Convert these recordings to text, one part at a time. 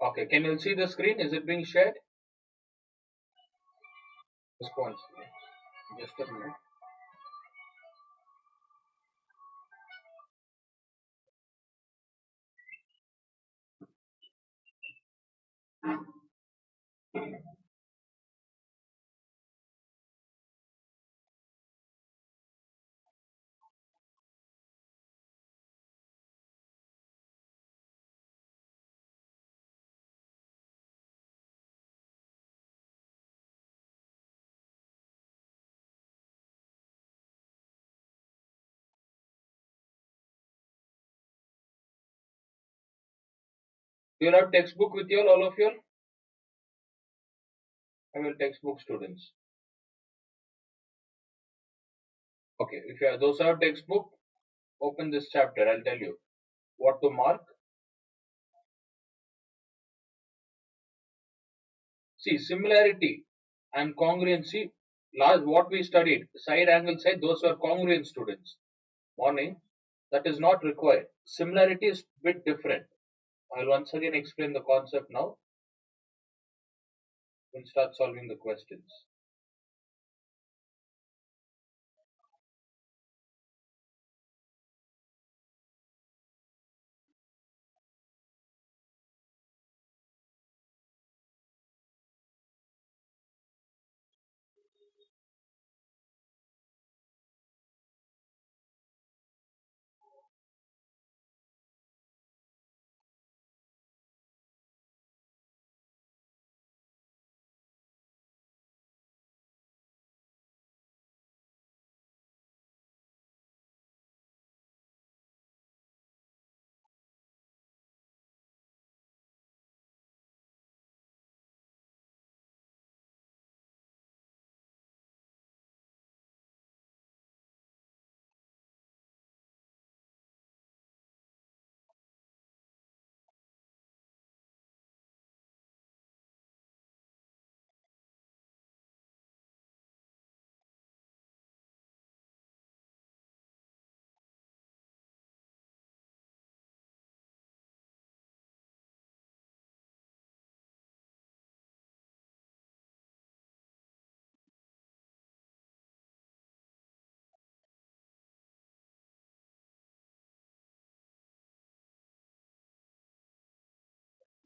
Okay, can you see the screen? Is it being shared? Response. Just a minute. Do you have textbook with you, all of you? I will textbook students. Okay, if you have those are textbook, open this chapter. I'll tell you what to mark. See, similarity and congruency. Last what we studied, side angle side, those were congruent students. Morning, that is not required. Similarity is bit different. I'll once again explain the concept now. We'll start solving the questions.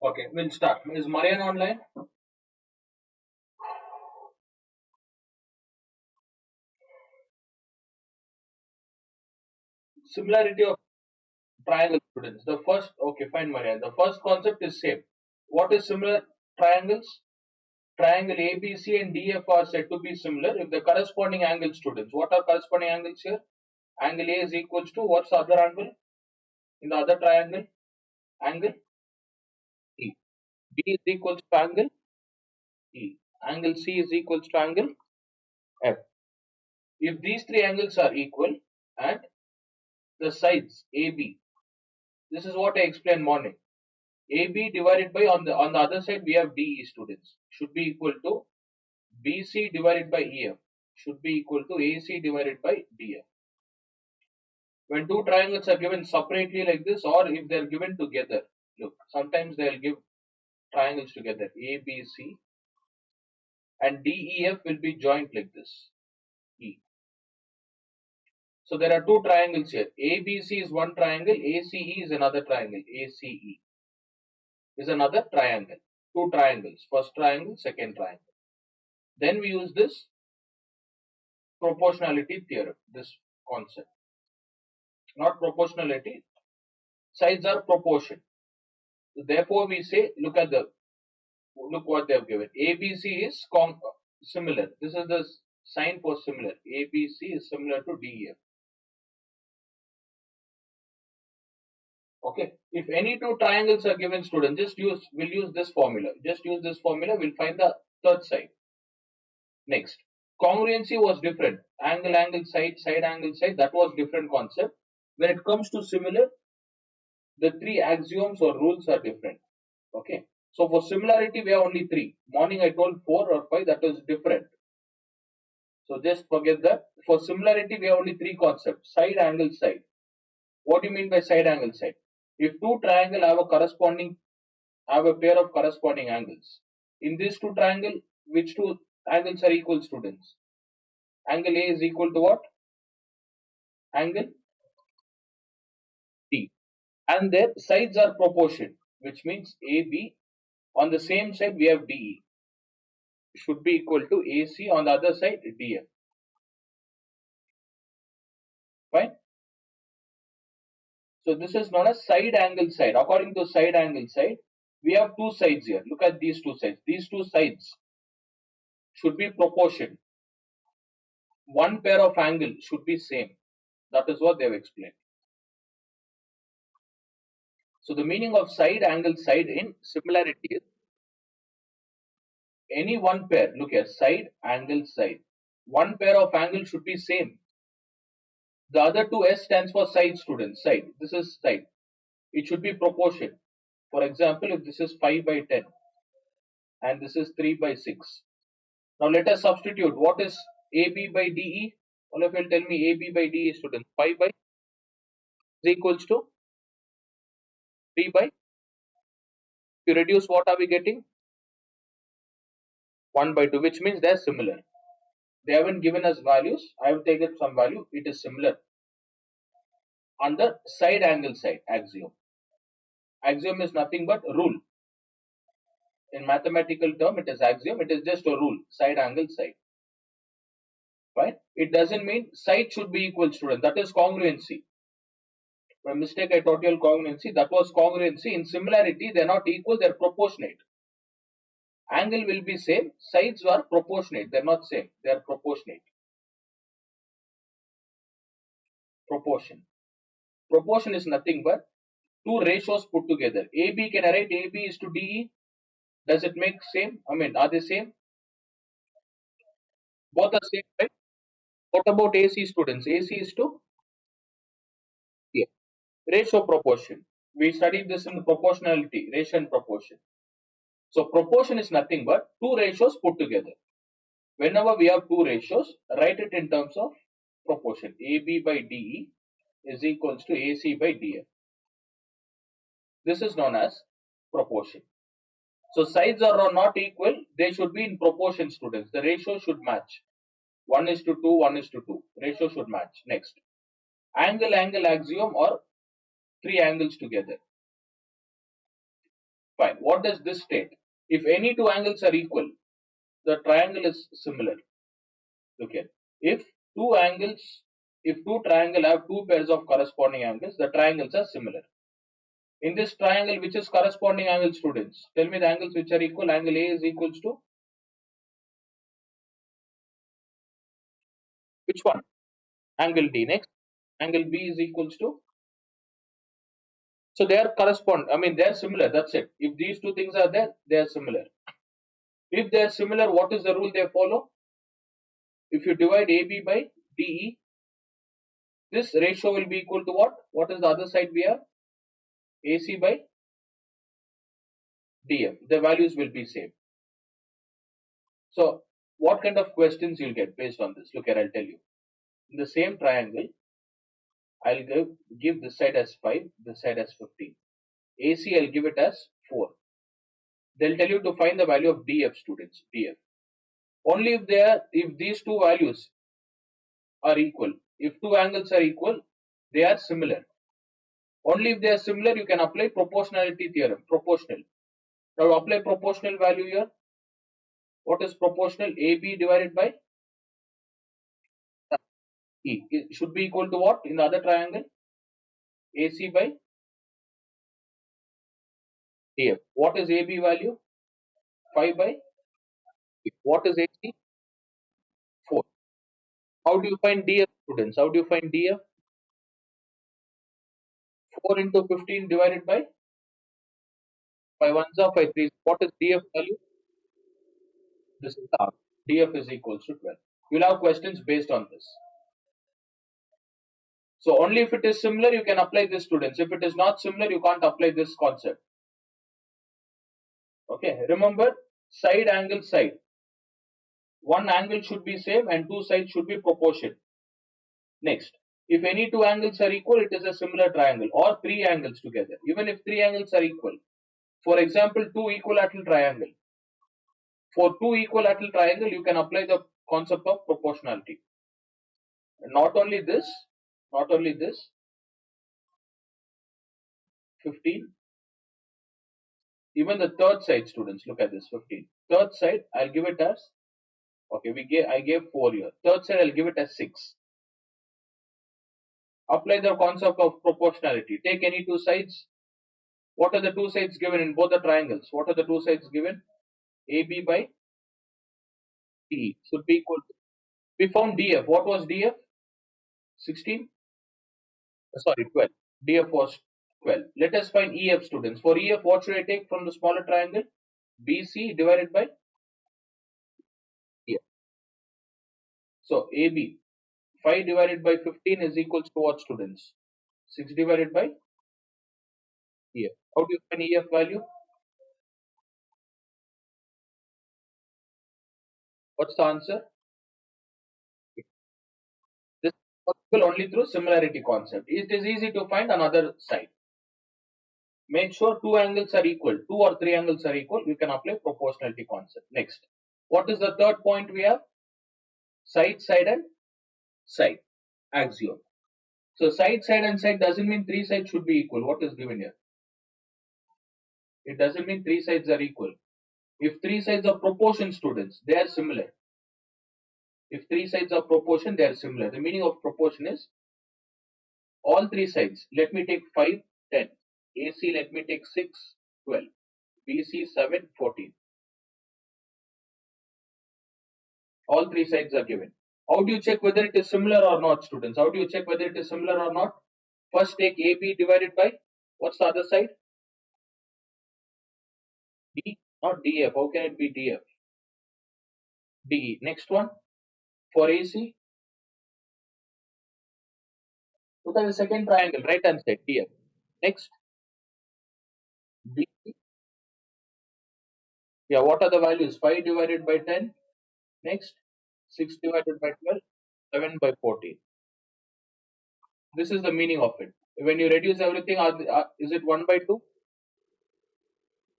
Okay, we'll start. Is Marian online? Similarity of triangle students. The first, okay, fine, Marian. The first concept is same. What is similar triangles? Triangle ABC and DF are said to be similar if the corresponding angle students. What are corresponding angles here? Angle A is equals to what's the other angle in the other triangle? Angle E. B is equals to angle E. Angle C is equals to angle F. If these three angles are equal and the sides AB, this is what I explained morning. AB divided by on the other side we have DE students should be equal to BC divided by EF should be equal to AC divided by DF. When two triangles are given separately like this or if they are given together, look, sometimes they will give triangles together ABC and DEF will be joined like this E. So there are two triangles here. ABC is one triangle, ACE is another triangle. ACE is another triangle. Two triangles. First triangle, second triangle. Then we use this proportionality theorem, this concept. Not proportionality, sides are proportion. Therefore, we say, look what they have given. ABC is similar. This is the sign for similar. ABC is similar to DEF. Okay. If any two triangles are given, student, we'll use this formula. Just use this formula. We'll find the third side. Next, congruency was different. Angle, angle, side, side, angle, side. That was different concept. When it comes to similar, the three axioms or rules are different. Okay. So for similarity, we have only three. Morning I told four or five. That is different. So just forget that. For similarity, we have only three concepts: side, angle, side. What do you mean by side, angle, side? If two triangles have a corresponding have a pair of corresponding angles. In these two triangles, which two angles are equal, students? Angle A is equal to what? Angle D. And their sides are proportion, which means AB on the same side we have DE should be equal to AC on the other side DF. Fine. So this is known as side angle side. According to side angle side, we have two sides here. Look at these two sides. These two sides should be proportion. One pair of angle should be same. That is what they have explained. So the meaning of side angle side in similarity is any one pair. Look here, side angle side. One pair of angle should be same. The other two S stands for side, students. Side. This is side. It should be proportion. For example, if this is 5 by 10 and this is 3 by 6. Now let us substitute. What is AB by DE? All of you will tell me AB by DE, students. 5 by is equals to 3 by. If you reduce, what are we getting? 1 by 2, which means they are similar. They haven't given us values. I have taken some value. It is similar. On the side angle side, axiom. Axiom is nothing but rule. In mathematical term, it is axiom. It is just a rule. Side angle side. Right? It doesn't mean side should be equal, student. That is congruency. By mistake, I taught you congruency. That was congruency. In similarity, they are not equal. They are proportionate. Angle will be same. Sides are proportionate. They are not same. They are proportionate. Proportion. Proportion is nothing but two ratios put together. AB, can I write AB is to DE? Does it make same? I mean, are they same? Both are same, right? What about AC, students? AC is to yeah. Ratio proportion. We studied this in proportionality, ratio and proportion. So proportion is nothing but two ratios put together. Whenever we have two ratios, write it in terms of proportion. AB by DE is equals to AC by DF. This is known as proportion. So sides are not equal, they should be in proportion, students. The ratio should match. 1 is to 2, 1 is to 2. Ratio should match. Next. Angle angle axiom or three angles together. Fine. What does this state? If any two angles are equal, the triangle is similar. Look here. If two angles, if two triangle have two pairs of corresponding angles, the triangles are similar. In this triangle, which is corresponding angle, students? Tell me the angles which are equal. Angle A is equals to which one? Angle D. Next, angle B is equals to. So they are correspond. I mean, they are similar. That's it. If these two things are there, they are similar. If they are similar, what is the rule they follow? If you divide AB by DE, this ratio will be equal to what? What is the other side we have? AC by DF. The values will be same. So what kind of questions you'll get based on this? Look here, I'll tell you. In the same triangle, I'll give this side as 5, this side as 15. AC, I'll give it as 4. They'll tell you to find the value of DF, students. DF. Only if these two values are equal. If two angles are equal, they are similar. Only if they are similar, you can apply proportionality theorem. Proportional. Now apply proportional value here. What is proportional? AB divided by E. It should be equal to what in the other triangle? AC by DF. What is AB value? 5 by E. What is AC? 4. How do you find DF, students? How do you find DF? 4 into 15 divided by 5 ones are 5 threes. What is DF value? This is R. DF is equals to 12. You'll have questions based on this. So only if it is similar, you can apply this, students. If it is not similar, you can't apply this concept. Okay. Remember, side angle side. One angle should be same and two sides should be proportion. Next, if any two angles are equal, it is a similar triangle or three angles together. Even if three angles are equal, For example, two equilateral triangle. For two equilateral triangle, you can apply the concept of proportionality. Not only this, not only this, 15. Even the third side, students, look at this 15. Third side, I'll give it as, okay, I gave 4 here. Third side, I'll give it as 6. Apply the concept of proportionality. Take any two sides. What are the two sides given in both the triangles? What are the two sides given? AB by DE should be equal to. We found DF. What was DF? 16? Sorry, 12. DF was 12. Let us find EF, students. For EF, what should I take from the smaller triangle? BC divided by EF. So AB, 5 divided by 15 is equals to what, students? 6 divided by EF. How do you find EF value? What's the answer? This is possible only through similarity concept. It is easy to find another side. Make sure two angles are equal. Two or three angles are equal. You can apply proportionality concept. Next. What is the third point we have? Side, side and side. Axiom. So side, side and side doesn't mean three sides should be equal. What is given here? It doesn't mean three sides are equal. If three sides are proportion, students, they are similar. If three sides are proportion, they are similar. The meaning of proportion is all three sides. Let me take 5, 10. AC, let me take 6, 12. BC, 7, 14. All three sides are given. How do you check whether it is similar or not, students? How do you check whether it is similar or not? First take AB divided by, what's the other side? D, not DF. How can it be DF? DE. Next one, for AC, look at the second triangle, right hand side, DF. Next, BC. Yeah, what are the values? 5 divided by 10. Next, 6 divided by 12, 7 by 14. This is the meaning of it. When you reduce everything, is it 1 by 2?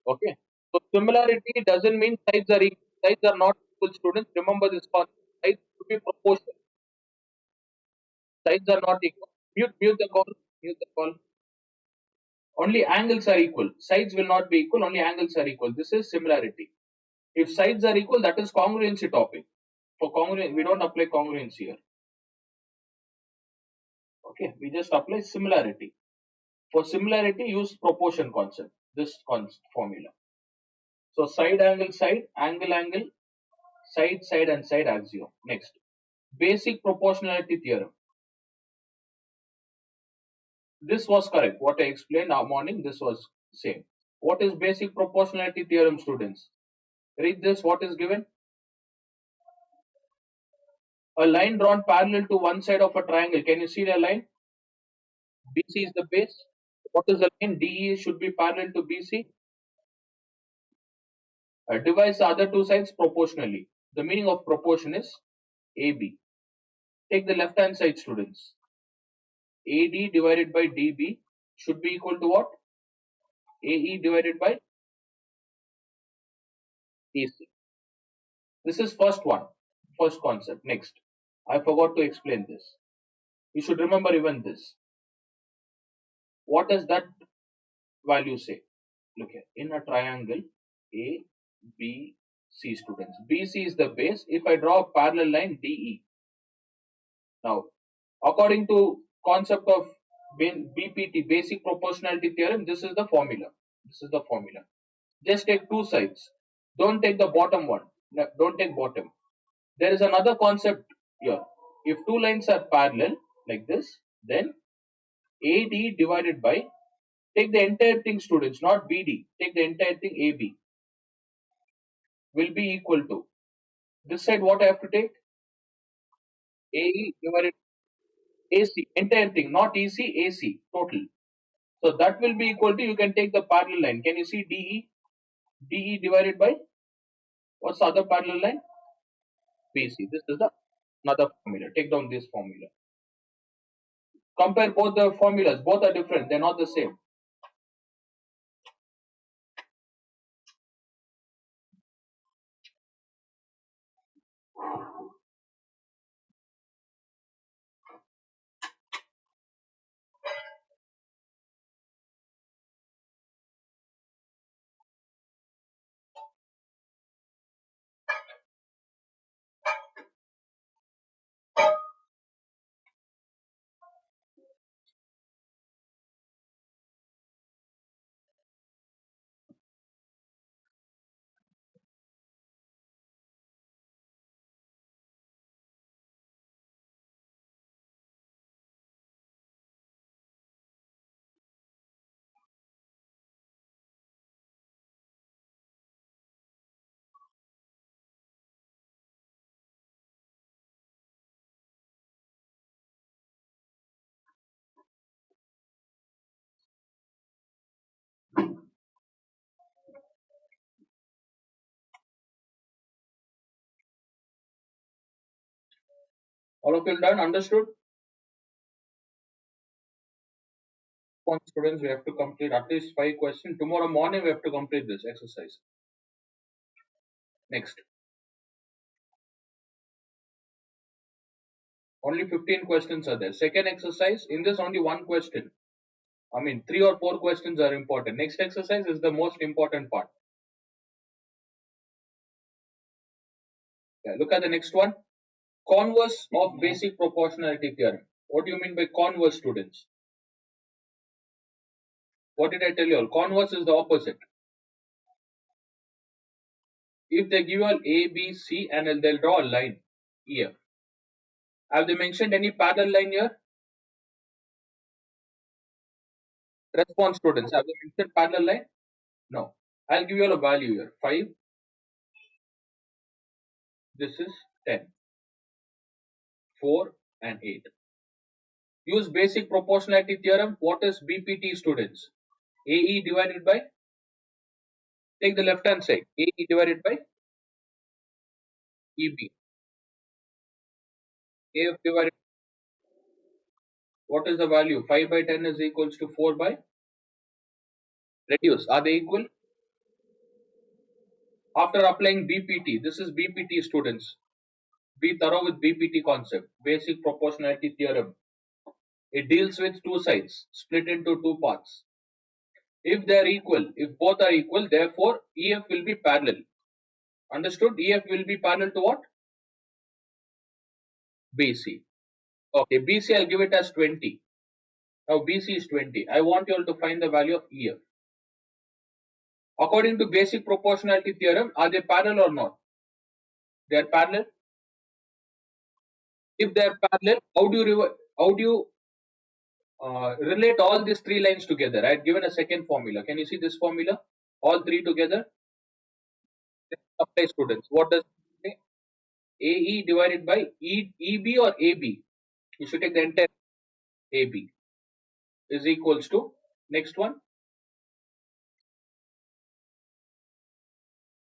Okay. So similarity doesn't mean sides are equal. Sides are not equal, students. Remember this concept. Sides should be proportional. Sides are not equal. Mute the call. Mute the call. Only angles are equal. Sides will not be equal. Only angles are equal. This is similarity. If sides are equal, that is congruency topic. For congruence, we don't apply congruence here. Okay, we just apply similarity. For similarity, use proportion concept. This formula. So side, angle, side, and side axiom. Next, basic proportionality theorem. This was correct. What I explained our morning, this was same. What is basic proportionality theorem, students? Read this. What is given? A line drawn parallel to one side of a triangle. Can you see the line? BC is the base. What is the line? DE should be parallel to BC. Divide the other two sides proportionally. The meaning of proportion is AB. Take the left hand side, students. AD divided by DB should be equal to what? AE divided by AC. This is first one, first concept. Next, I forgot to explain this. You should remember even this. What does that value say? Look here, in a triangle A, B, C, students. BC is the base. If I draw a parallel line DE, now according to concept of BPT, basic proportionality theorem, this is the formula. This is the formula. Just take two sides. Don't take the bottom one. No, don't take bottom. There is another concept here. If two lines are parallel like this, then AD divided by, take the entire thing, students, not BD. Take the entire thing, AB will be equal to this side. What I have to take? AE divided AC, entire thing, not EC, AC total. So that will be equal to, you can take the parallel line. Can you see DE? DE divided by, what's the other parallel line? BC. This is the another formula. Take down this formula. Compare both the formulas. Both are different. They're not the same. All of you done? Understood? On students, we have to complete at least 5 questions. Tomorrow morning, we have to complete this exercise. Next. Only 15 questions are there. Second exercise, in this only one question. I mean, 3 or 4 questions are important. Next exercise is the most important part. Yeah, look at the next one. Converse of basic proportionality theorem. What do you mean by converse, students? What did I tell you all? Converse is the opposite. If they give you all A, B, C and they'll draw a line here. Have they mentioned any parallel line here? Response, students. Have they mentioned parallel line? No. I'll give you all a value here. 5. This is 10. 4 and 8. Use basic proportionality theorem. What is BPT, students? AE divided by, take the left hand side, AE divided by EB. AF divided, what is the value? 5 by 10 is equals to 4 by, reduce. Are they equal? After applying BPT, this is BPT, students. Be thorough with BPT concept, basic proportionality theorem. It deals with two sides, split into two parts. If they are equal, if both are equal, therefore EF will be parallel. Understood? EF will be parallel to what? BC. Okay, BC I'll give it as 20. Now BC is 20. I want you all to find the value of EF. According to basic proportionality theorem, are they parallel or not? They are parallel. If they are parallel, how do you relate all these three lines together? I had given a second formula. Can you see this formula? All three together. Apply, students. What does it say? AE divided by EB or AB. You should take the entire AB is equals to, next one,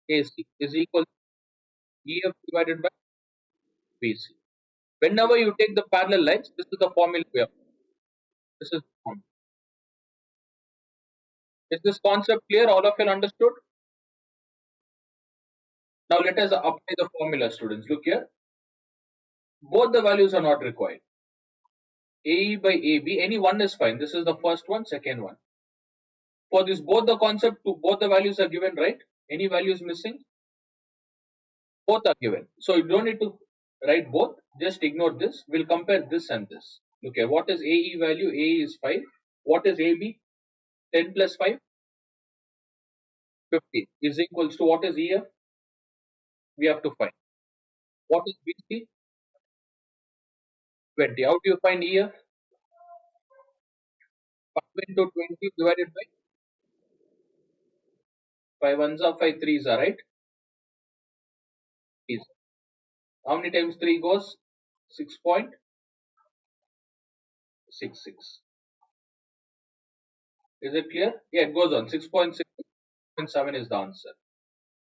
AC is equal to EF divided by BC. Whenever you take the parallel lines, this is the formula we have. This is the formula. Is this concept clear? All of you understood? Now let us apply the formula, students. Look here. Both the values are not required. AE by AB, any one is fine. This is the first one, second one. For this, both the concept, both the values are given, right? Any values missing? Both are given. So you don't need to write both. Just ignore this. We'll compare this and this. Okay, what is AE value? AE is 5. What is AB? 10 plus 5? 50 is equals to, what is EF? We have to find. What is BC? 20. How do you find EF? 5 into 20 divided by 5 ones are 5 threes are, right? Is. How many times 3 goes? 6.66. Is it clear? Yeah, it goes on. 6.6.7 is the answer.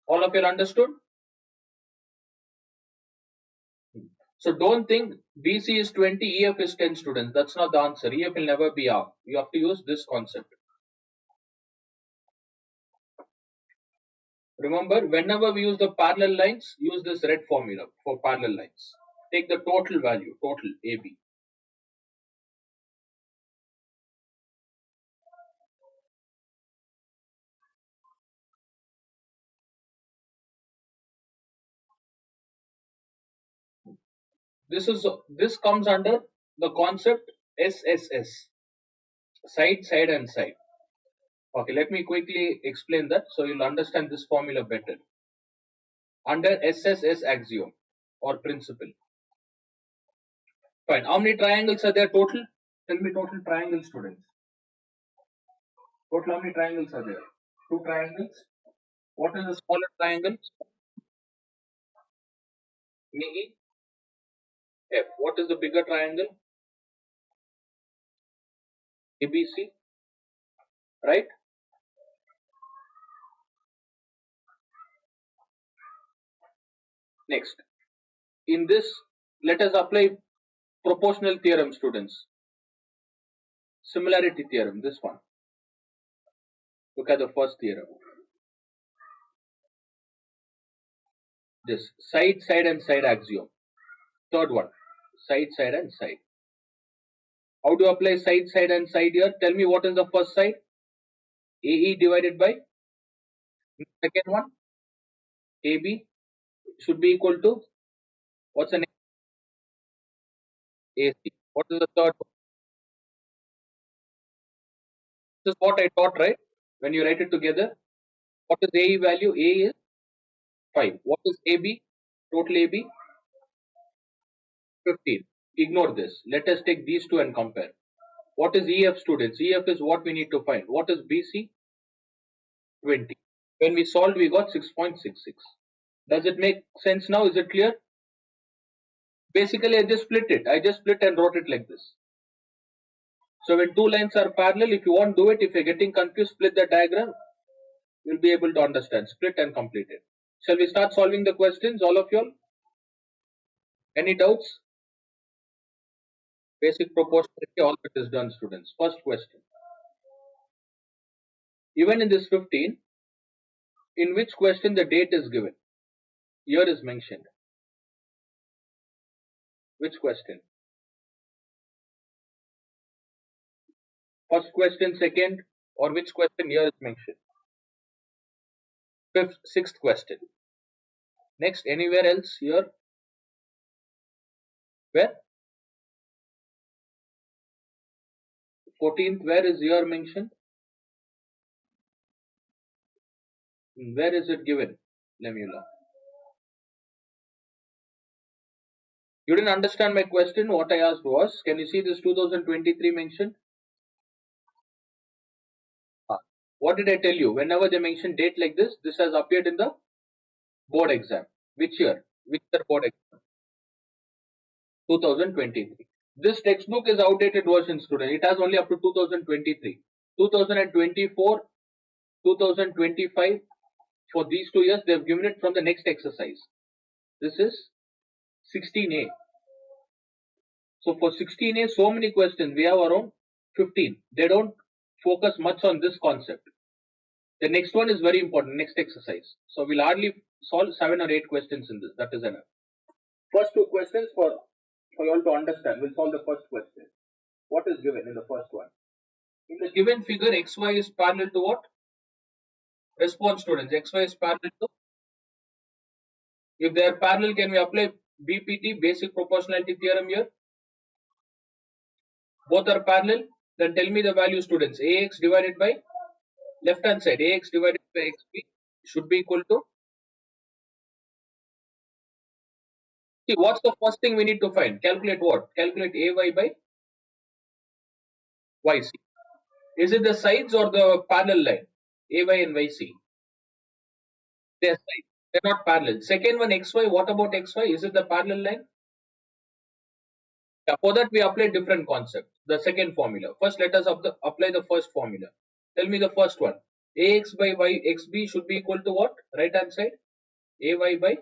All of you understood? So don't think BC is 20, EF is 10, students. That's not the answer. EF will never be R. You have to use this concept. Remember, whenever we use the parallel lines, use this red formula for parallel lines. Take the total value, total AB. This comes under the concept SSS, side, side and side. Okay, let me quickly explain that so you'll understand this formula better. Under SSS axiom or principle. Fine. How many triangles are there total? Tell me total triangles, students. Total how many triangles are there? 2 triangles. What is the smaller triangle? AE. F. What is the bigger triangle? ABC. Right? Next. In this, let us apply proportional theorem, students. Similarity theorem, this one. Look at the first theorem. This side, side and side axiom. Third one, side, side and side. How do you apply side, side and side here? Tell me what is the first side? AE divided by second one, AB should be equal to, what's the next? AC. What is the third one? This is what I taught, right? When you write it together, what is AE value? A is 5. What is AB? Total AB? 15. Ignore this. Let us take these two and compare. What is EF, students? EF is what we need to find. What is BC? 20. When we solved, we got 6.66. Does it make sense now? Is it clear? Basically, I just split it. I just split and wrote it like this. So when two lines are parallel, if you want to do it, if you're getting confused, split the diagram. You'll be able to understand. Split and complete it. Shall we start solving the questions, all of you all? Any doubts? Basic proportionality, all that is done, students. First question. Even in this 15, in which question the date is given? Year is mentioned. Which question? First question, second, or which question year is mentioned? Fifth, sixth question. Next, anywhere else here? Where? 14th, where is year mentioned? Where is it given? Lemula. You didn't understand my question. What I asked was, can you see this 2023 mentioned? What did I tell you? Whenever they mention date like this has appeared in the board exam. Which year? Which year board exam? 2023. This textbook is outdated version, student. It has only up to 2023. 2024, 2025, for these 2 years, they have given it from the next exercise. This is 16A. So for 16A, so many questions. We have around 15. They don't focus much on this concept. The next one is very important, next exercise. So we'll hardly solve 7 or 8 questions in this. That is enough. First 2 questions for you all to understand. We'll solve the first question. What is given in the first one? In the given figure, xy is parallel to what? Response, students. Xy is parallel to. If they are parallel, can we apply BPT, basic proportionality theorem here? Both are parallel. Then tell me the value, students. AX divided by left hand side. AX divided by XB should be equal to. See, what's the first thing we need to find? Calculate what? Calculate AY by YC. Is it the sides or the parallel line? AY and YC. They're sides. They're not parallel. Second one, XY. What about XY? Is it the parallel line? Yeah, for that we apply different concept. The second formula. First, let us apply the first formula. Tell me the first one. AX by YXB should be equal to what? Right hand side. AY by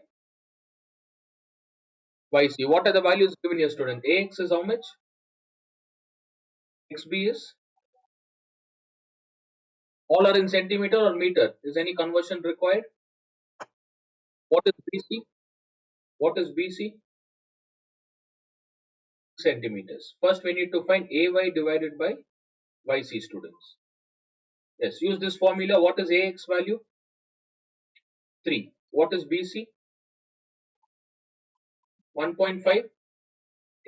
YC. What are the values given here, student? AX is how much? XB is? All are in centimeter or meter. Is any conversion required? What is BC? What is BC? Centimeters. First, we need to find AY divided by YC, students. Yes, use this formula. What is AX value? 3. What is BC? 1.5.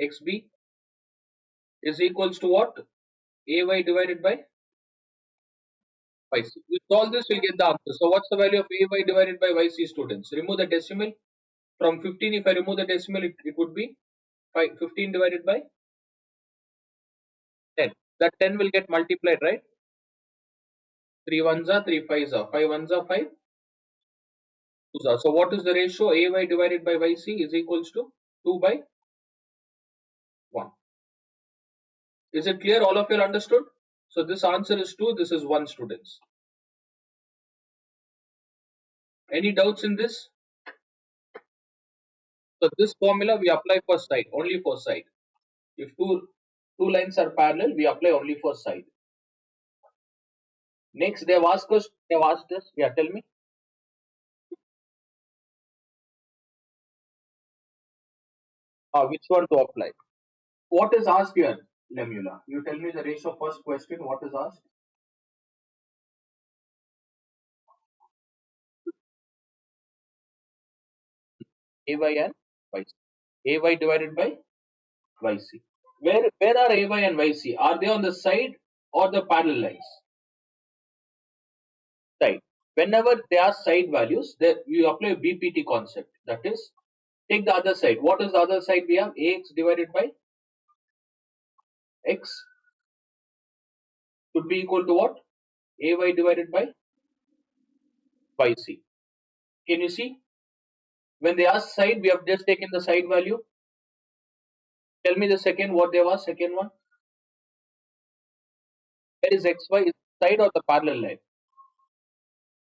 XB is equals to what? AY divided by YC. With all this, we'll get the answer. So, what's the value of AY divided by YC, students? Remove the decimal. From 15, if I remove the decimal, it would be 15 divided by 10. That 10 will get multiplied, right? 3 ones are, 3 fives are, 5 ones are, 5 twos are. So, what is the ratio? AY divided by YC is equals to 2 by 1. Is it clear? All of you understood? So, this answer is 2. This is 1, students. Any doubts in this? So, this formula we apply for side, only for side. If two lines are parallel, we apply only for side. Next, they've asked us, yeah, tell me, which one to apply. What is asked here, Lemula? You tell me the ratio first question, what is asked? AY and YC. AY divided by YC. Where are AY and YC? Are they on the side or the parallel lines? Side. Whenever they are side values, then you apply BPT concept. That is, take the other side. What is the other side we have? AX divided by X should be equal to what? AY divided by YC. Can you see? When they ask side, we have just taken the side value. Tell me the second, what they was, second one. Where is XY? Is it side or the parallel line?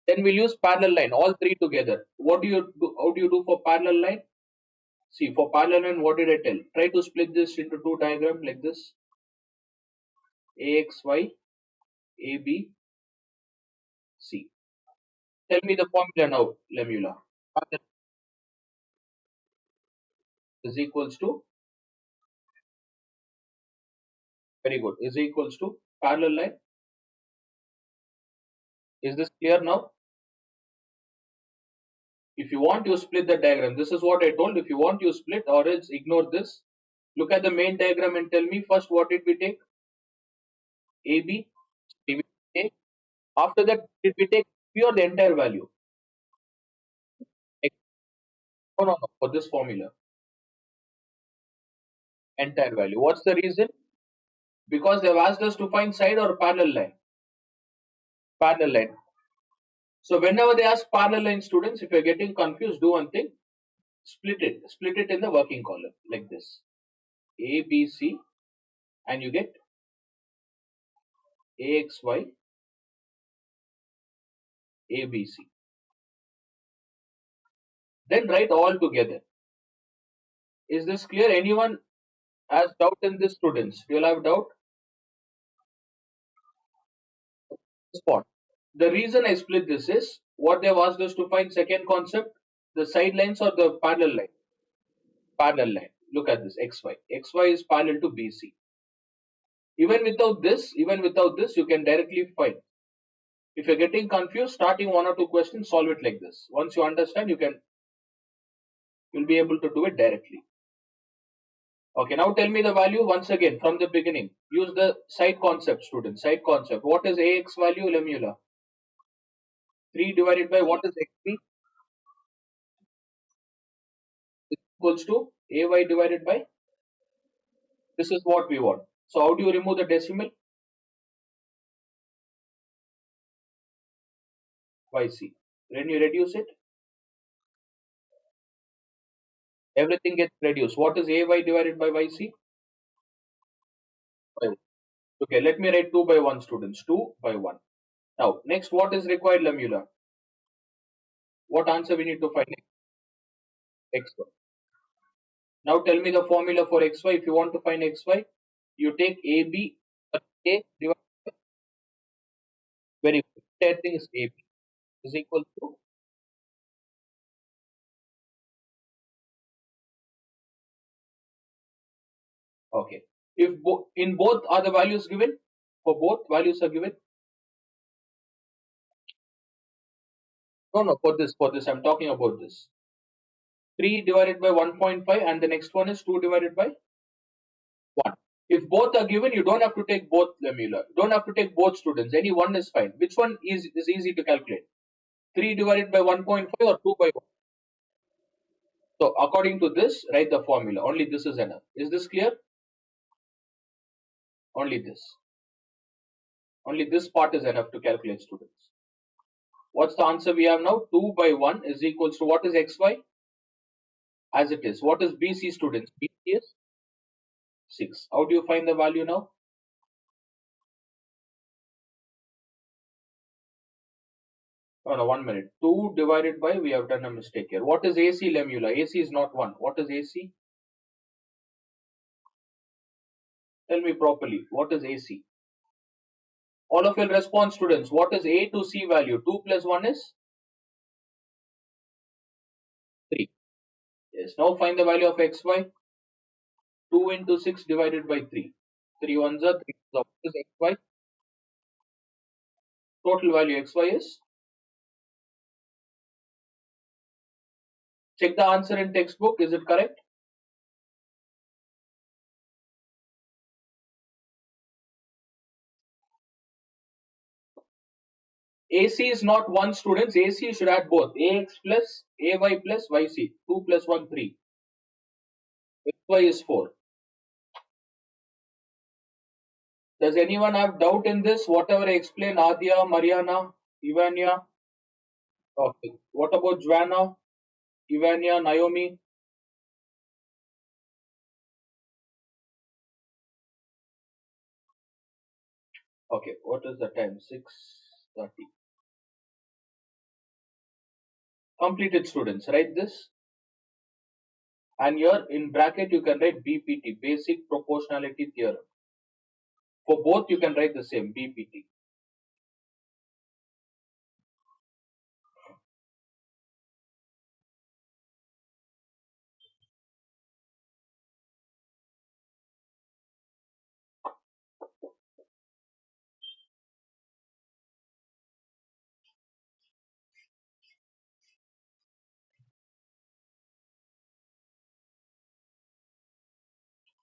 Then we'll use parallel line, all three together. What do you do? How do you do for parallel line? See, for parallel line, what did I tell? Try to split this into two diagrams like this. AXY, AB, C. Tell me the formula now, Lemula. Parallel is equals to, very good, is equals to parallel line. Is this clear now? If you want, you split the diagram. This is what I told. If you want, you split or else ignore this. Look at the main diagram and tell me first what did we take? AB. Did we take? After that, did we take P or the entire value? X. No, no, no. For this formula, entire value. What's the reason? Because they've asked us to find side or parallel line. Parallel line. So whenever they ask parallel line, students, if you're getting confused, do one thing. Split it. Split it in the working column like this. A, B, C, and you get AXY, ABC. Then write all together. Is this clear? Anyone has doubt in this, students? Do you have doubt? Spot. The reason I split this is what they've asked us to find second concept, the side lines or the parallel line. Parallel line. Look at this XY. XY is parallel to BC. Even without this, you can directly find. If you're getting confused, starting one or two questions, solve it like this. Once you understand, you'll be able to do it directly. Okay, now tell me the value once again from the beginning. Use the side concept, student. Side concept. What is AX value, Lemula? 3 divided by what is XP is equals to AY divided by, this is what we want. So how do you remove the decimal? YC. When you reduce it, everything gets reduced. What is AY divided by YC? 5. Okay, let me write 2 by 1, students. 2 by 1. Now, next, what is required, Lemula? What answer we need to find? XY. Now tell me the formula for XY. If you want to find XY, you take AB, A divided by, very good. That thing is AB is equal to, okay. If in both are the values given, for both values are given. No, no, for this, I'm talking about this. 3 divided by 1.5 and the next one is 2 divided by 1. If both are given, you don't have to take both, Lemula. You don't have to take both, students. Any one is fine. Which one is easy to calculate? 3 divided by 1.5 or 2 by 1? So according to this, write the formula. Only this is enough. Is this clear? Only this. Only this part is enough to calculate, students. What's the answer we have now? 2 by 1 is equals to what is xy? As it is. What is BC, students? BC is 6. How do you find the value now? Oh, no, 1 minute. 2 divided by, we have done a mistake here. What is AC, Lemula? AC is not 1. What is AC? Tell me properly. What is AC? All of you will respond, students. What is A to C value? 2 plus 1 is 3. Yes. Now find the value of xy. 2 into 6 divided by 3. 3 ones are 3. So what is xy? Total value xy is. Check the answer in textbook. Is it correct? AC is not 1, students. AC should add both. AX plus AY plus YC. 2 plus 1, 3. XY is 4. Does anyone have doubt in this? Whatever I explain, Adia, Mariana, Ivania. Okay. What about Joanna, Ivania, Naomi? Okay. What is the time? 6:30. Completed, students. Write this. And here in bracket you can write BPT, Basic Proportionality Theorem. For both you can write the same, BPT.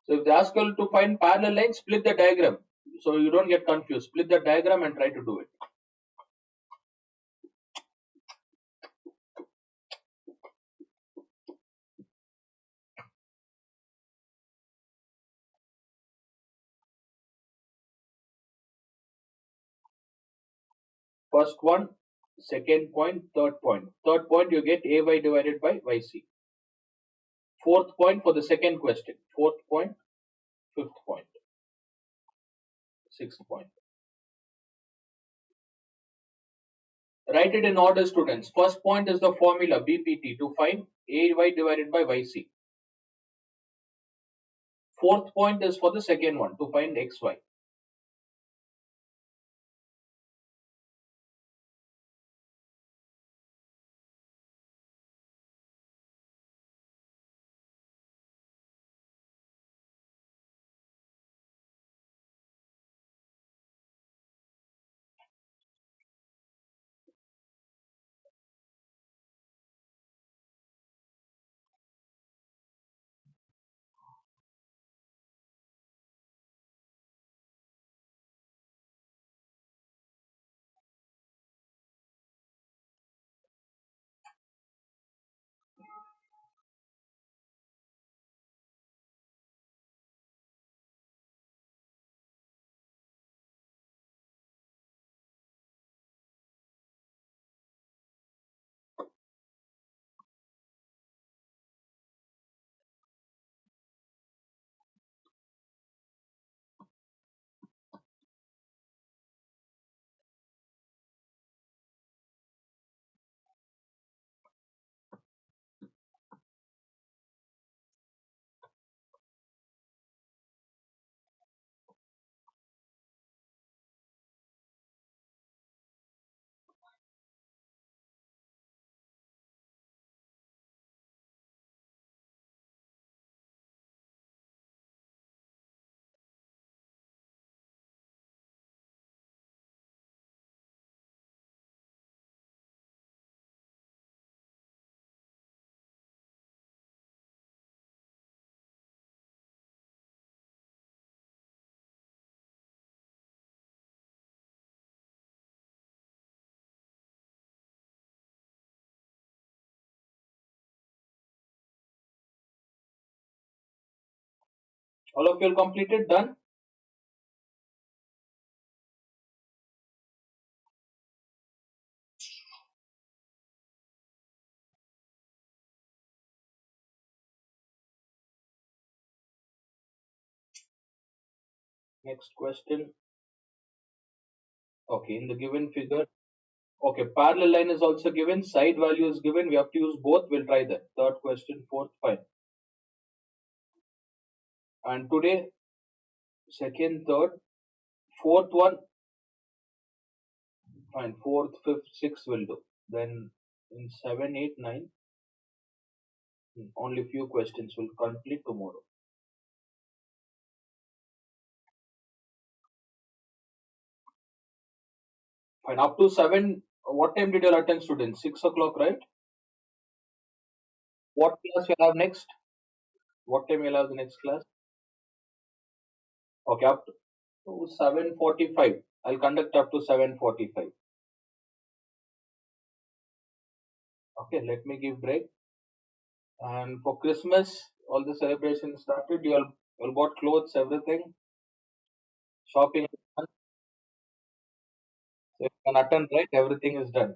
So if they ask you to find parallel lines, split the diagram. So you don't get confused. Split the diagram and try to do it. First one, second point, third point. Third point you get AY divided by YC. Fourth point for the second question. Fourth point, fifth point, sixth point. Write it in order, students. First point is the formula BPT to find AY divided by YC. Fourth point is for the second one to find XY. All of you completed? Done? Next question. Okay, in the given figure. Okay, parallel line is also given. Side value is given. We have to use both. We'll try that. Third question, fourth, fine. And today second, third, fourth one, fine. Fourth, fifth, sixth will do. Then in seven, eight, nine, only few questions will complete tomorrow. Fine. Up to seven. What time did you attend, students? 6 o'clock, right? What class you have next? What time you have the next class? Okay, up to 7:45. I'll conduct up to 7:45. Okay, let me give break. And for Christmas, all the celebrations started. You all bought clothes, everything, shopping. So you can attend, right? Everything is done.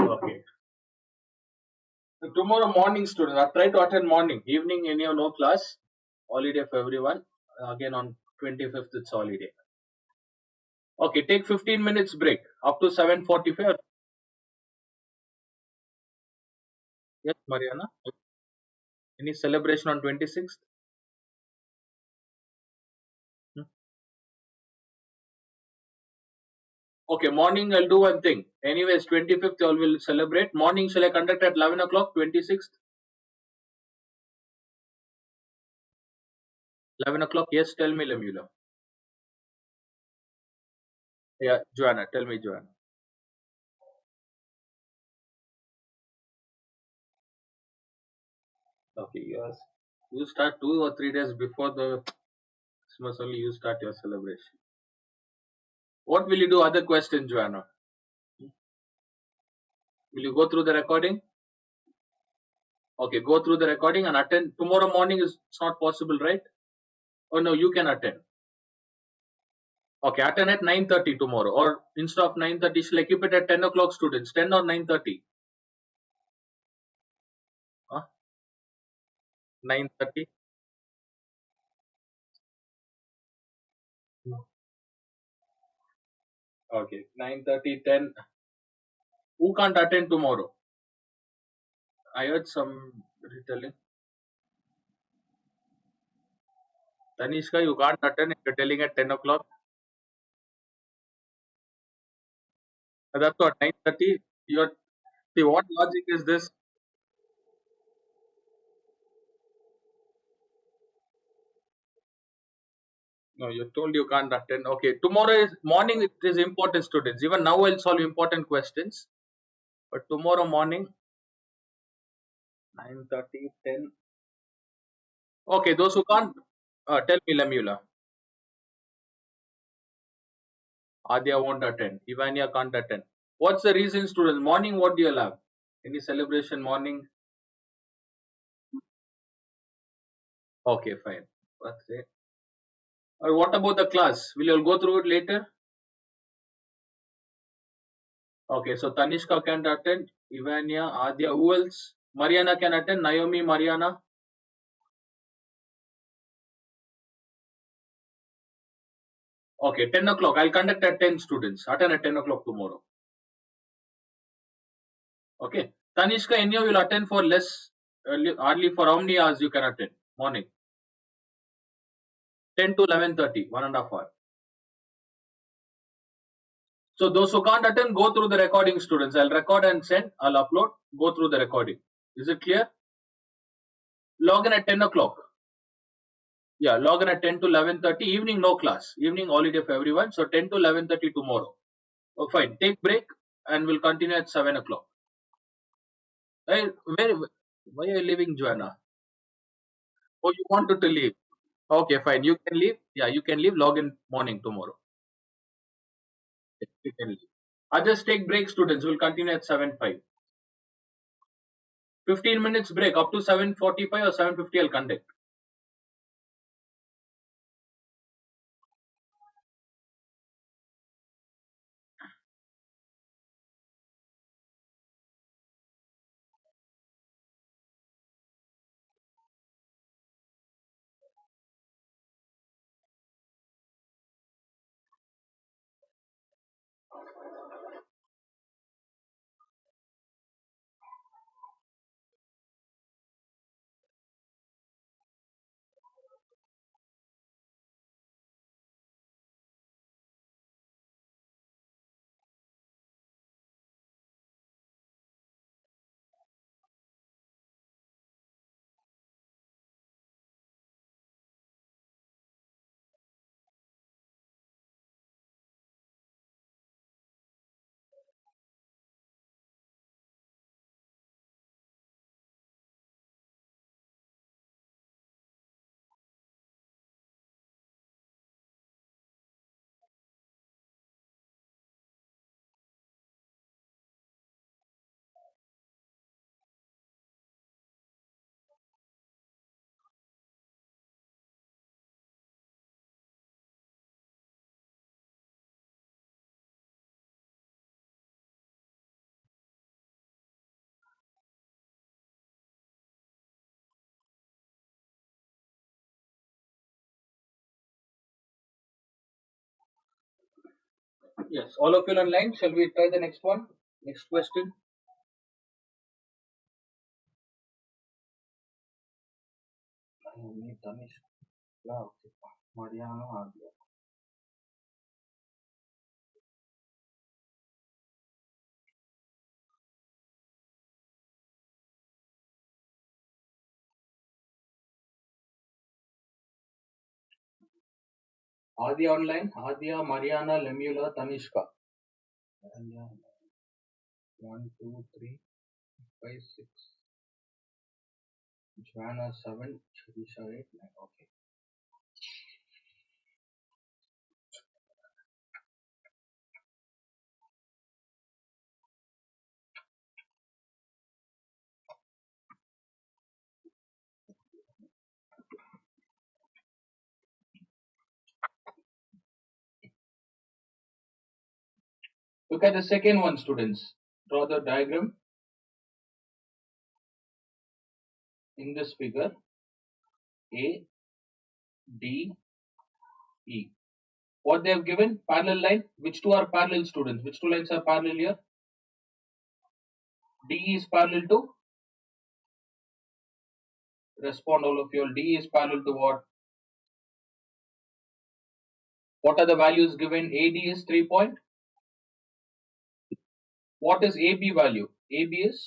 Okay. So tomorrow morning, students, I try to attend morning. Evening, any no class. Holiday for everyone. Again on 25th, it's holiday. Okay, take 15 minutes break. Up to 7:45. Yes, Mariana. Any celebration on 26th? Hmm? Okay, morning I'll do one thing. Anyways, 25th all will celebrate. Morning shall I conduct at 11 o'clock, 26th? 11 o'clock? Yes, tell me, Lemula. Yeah, Joanna, tell me, Joanna. Okay, yes. You start 2 or 3 days before the Christmas only you start your celebration. What will you do? Other question, Joanna. Will you go through the recording? Okay, go through the recording and attend. Tomorrow morning is it's not possible, right? Oh no, you can attend. Okay, attend at 9:30 tomorrow. Or instead of 9:30, shall I keep it at 10 o'clock, students? 10 or 9:30? Huh? 9:30? Okay, 9:30, 10. Who can't attend tomorrow? I heard some retelling. Tanishka, you can't attend if you're telling at 10 o'clock. That's what, 9:30? You're, see, what logic is this? No, you told you can't attend. Okay, tomorrow is morning. It is important, students. Even now, I'll solve important questions. But tomorrow morning, 9:30, 10. Okay, those who can't, tell me, Lamula. Adya won't attend. Ivania can't attend. What's the reason, students? Morning, what do you have? Any celebration morning? Okay, fine. Birthday. Or what about the class? Will you all go through it later? Okay, so Tanishka can attend. Ivania, Adya, who else? Mariana can attend. Naomi, Mariana. Okay, 10 o'clock. I'll conduct at 10 students. Attend at 10 o'clock tomorrow. Okay. Tanishka, any of you will attend for less, hardly for how many hours you can attend? Morning. 10 to 11:30, 1.5 hour. So those who can't attend, go through the recording, students. I'll record and send. I'll upload. Go through the recording. Is it clear? Log in at 10 o'clock. Yeah, log in at 10 to 11:30. Evening, no class. Evening holiday for everyone. So 10 to 11:30 tomorrow. Oh, fine. Take break and we'll continue at 7 o'clock. Hey, why are you leaving, Joanna? Oh, you wanted to leave. Okay, fine. You can leave. Yeah, you can leave. Log in morning tomorrow. You can leave. I just take break, students. We'll continue at 7:05. 15 minutes break up to 7:45 or 7:50. I'll conduct. Yes, all of you are online. Shall we try the next one? Next question. Tanish, Mariano, Adia online. Adia, Mariana, Lemula, Tanishka. Adia, 1, 2, 3, 5, 6. Joanna 7. Shirisha 8, 9. Okay. Look at the second one, students. Draw the diagram in this figure. A, D, E. What they have given? Parallel line. Which two are parallel, students? Which two lines are parallel here? D is parallel to? Respond all of you. D is parallel to what? What are the values given? AD is 3 point. What is AB value? AB is,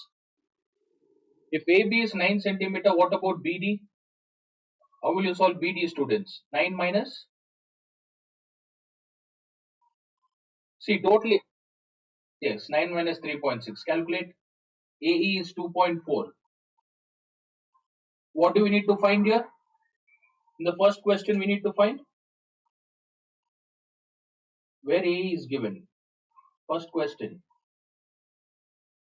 if AB is 9 centimeter, what about BD? How will you solve BD, students? 9 minus, see totally, yes, 9 minus 3.6. Calculate. AE is 2.4. What do we need to find here? In the first question, we need to find where AE is given. First question.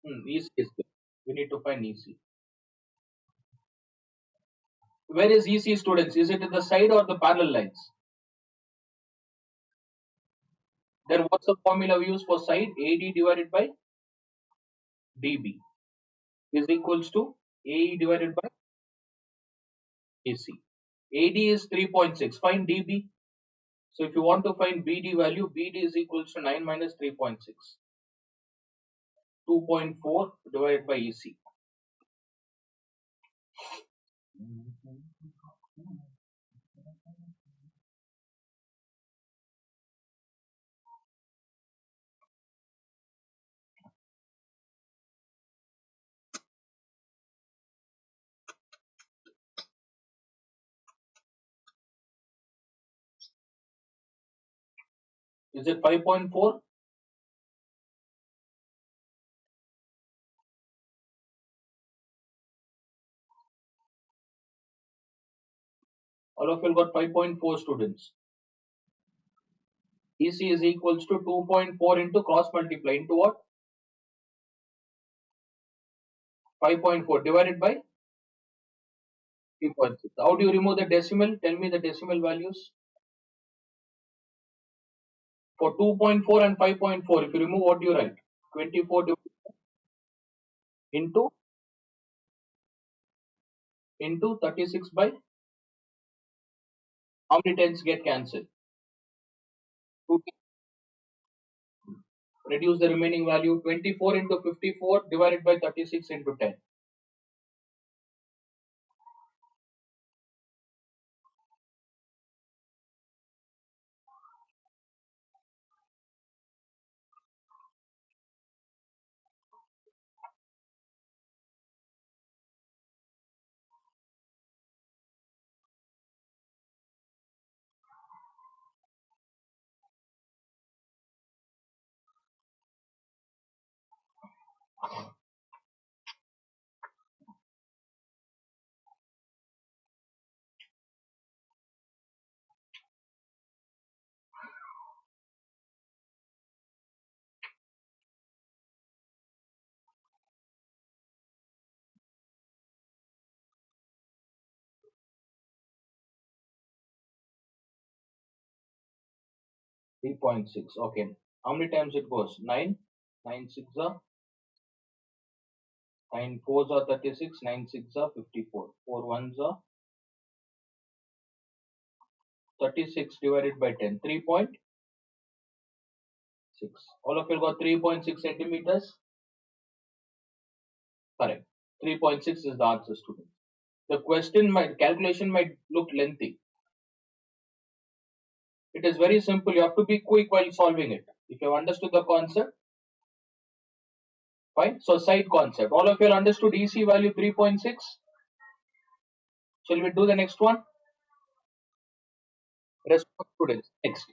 EC is given. We need to find EC. Where is EC, students? Is it in the side or the parallel lines? Then what's the formula we use for side? AD divided by DB is equals to AE divided by AC. AD is 3.6. Find DB. So if you want to find BD value, BD is equals to 9 minus 3.6. 2.4 divided by AC. Is it 5.4? All of you got 5.4, students. EC is equals to 2.4 into cross multiply into what? 5.4 divided by 3.6. How do you remove the decimal? Tell me the decimal values. For 2.4 and 5.4, if you remove, what do you write? 24 into 36 by how many tens get cancelled? Reduce the remaining value. 24 into 54 divided by 36 into 10. 3.6. Okay. How many times it goes? 9. 9 6 are 9 4s are 36. 9 6 are 54. 4 1s are 36 divided by 10. 3.6. All of you got 3.6 centimeters? Correct. 3.6 is the answer, student. The calculation might look lengthy. It is very simple. You have to be quick while solving it. If you have understood the concept, fine. So side concept. All of you have understood EC value 3.6. Shall we do the next one? Response students. Next.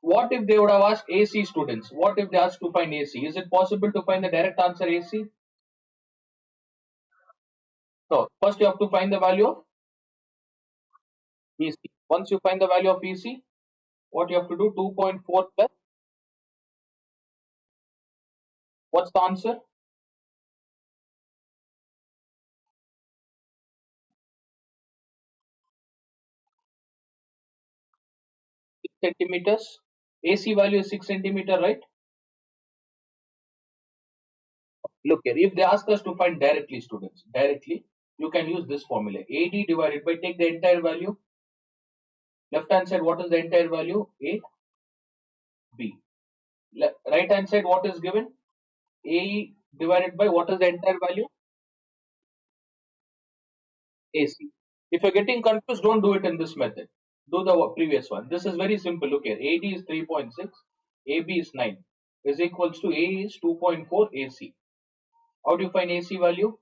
What if they would have asked AC students? What if they asked to find AC? Is it possible to find the direct answer AC? No. First you have to find the value of EC. Once you find the value of EC, what you have to do? 2.4 plus. What's the answer? 6 centimeters. AC value is 6 centimeter, right? Look here. If they ask us to find directly, students, directly, you can use this formula. AD divided by, take the entire value. Left hand side, what is the entire value? A, B. Right hand side, what is given? AE divided by, what is the entire value? AC. If you're getting confused, don't do it in this method. Do the previous one. This is very simple. Look here. AD is 3.6, AB is 9, is equals to A is 2.4 AC. How do you find AC value?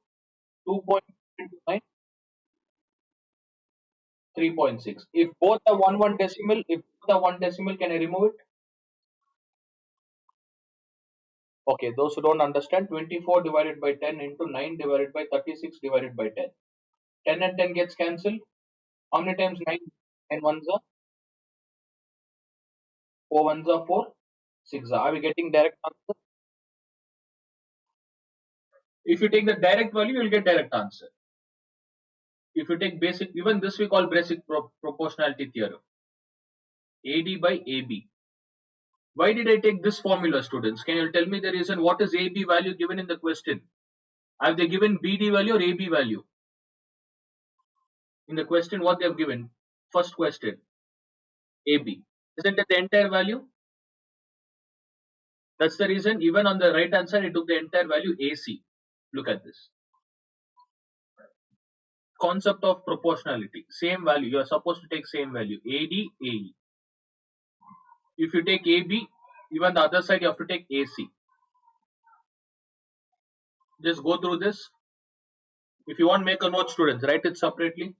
2.9, 3.6. If both are one decimal, can I remove it? Okay, those who don't understand, 24 divided by 10 into 9 divided by 36 divided by 10. 10 and 10 gets cancelled. How many times 9? 9 ones are 4 ones are 4, 6 are. Are we getting direct answer? If you take the direct value, you'll get direct answer. If you take basic, even this we call basic proportionality theorem. AD by AB. Why did I take this formula, students? Can you tell me the reason? What is AB value given in the question? Have they given BD value or AB value? In the question, what they have given? First question, AB. Isn't it the entire value? That's the reason, even on the right hand side, it took the entire value AC. Look at this. Concept of proportionality. Same value. You are supposed to take same value. AD, AE. If you take AB, even the other side, you have to take AC. Just go through this. If you want, make a note, students, write it separately.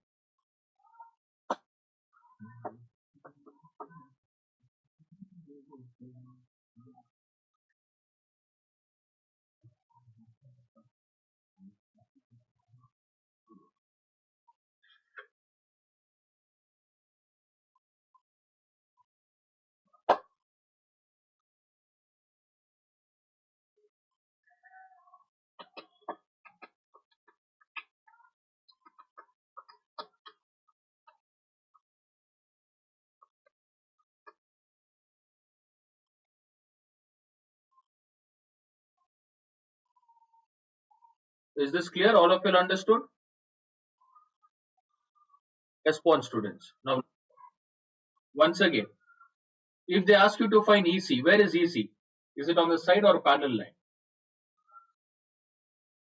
Is this clear? All of you understood? Response, students. Now, once again, if they ask you to find EC, where is EC? Is it on the side or parallel line?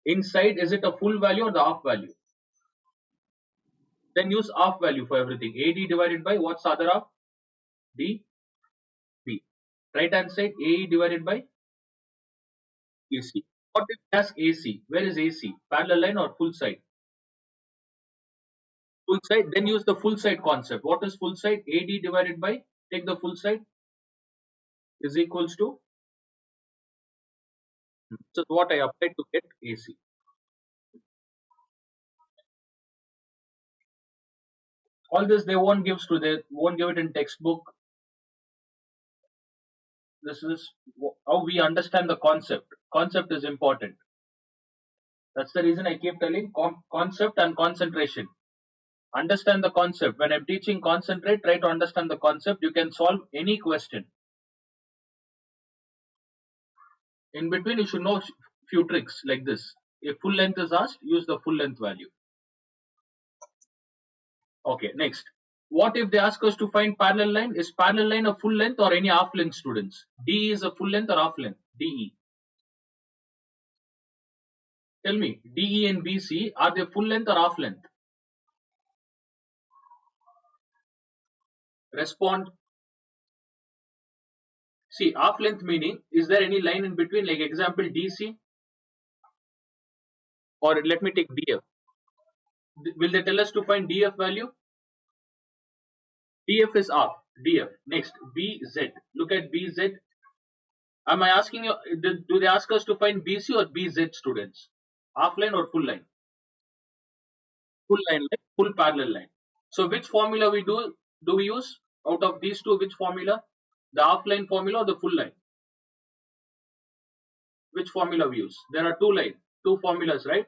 Inside, is it a full value or the half value? Then use half value for everything. AD divided by, what's the other half? D, B. Right hand side, AE divided by AC. What if they ask AC? Where is AC? Parallel line or full side? Full side. Then use the full side concept. What is full side? AD divided by, take the full side, is equals to, so what I applied to get AC. All this they won't give to, they won't give it in textbook. This is how we understand the concept. Concept is important. That's the reason I keep telling concept and concentration. Understand the concept. When I'm teaching, concentrate, try to understand the concept. You can solve any question. In between, you should know few tricks like this. If full length is asked, use the full length value. Okay, next. What if they ask us to find parallel line? Is parallel line a full length or any half length, students? DE is a full length or half length? DE. Tell me, DE and BC, are they full length or half length? Respond. See, half length meaning, is there any line in between, like example DC, or let me take DF. Will they tell us to find DF value? DF is half. DF. Next, BZ. Look at BZ. Am I asking you, do they ask us to find BC or BZ, students? Half line or full line? Full line, like full parallel line. So which formula do we use out of these two? Which formula? The half line formula or the full line? Which formula we use? There are two formulas, right?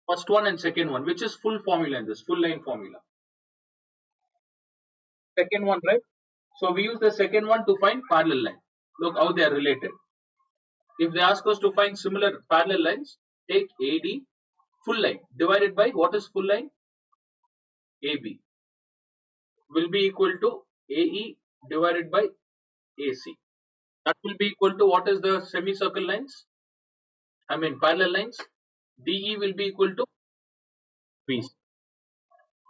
First one and second one. Which is full formula in this? Full line formula. Second one, right? So we use the second one to find parallel line. Look how they are related. If they ask us to find similar parallel lines, take AD full line divided by what is full line? AB will be equal to AE divided by AC. That will be equal to what is the semicircle lines? I mean parallel lines. DE will be equal to BC.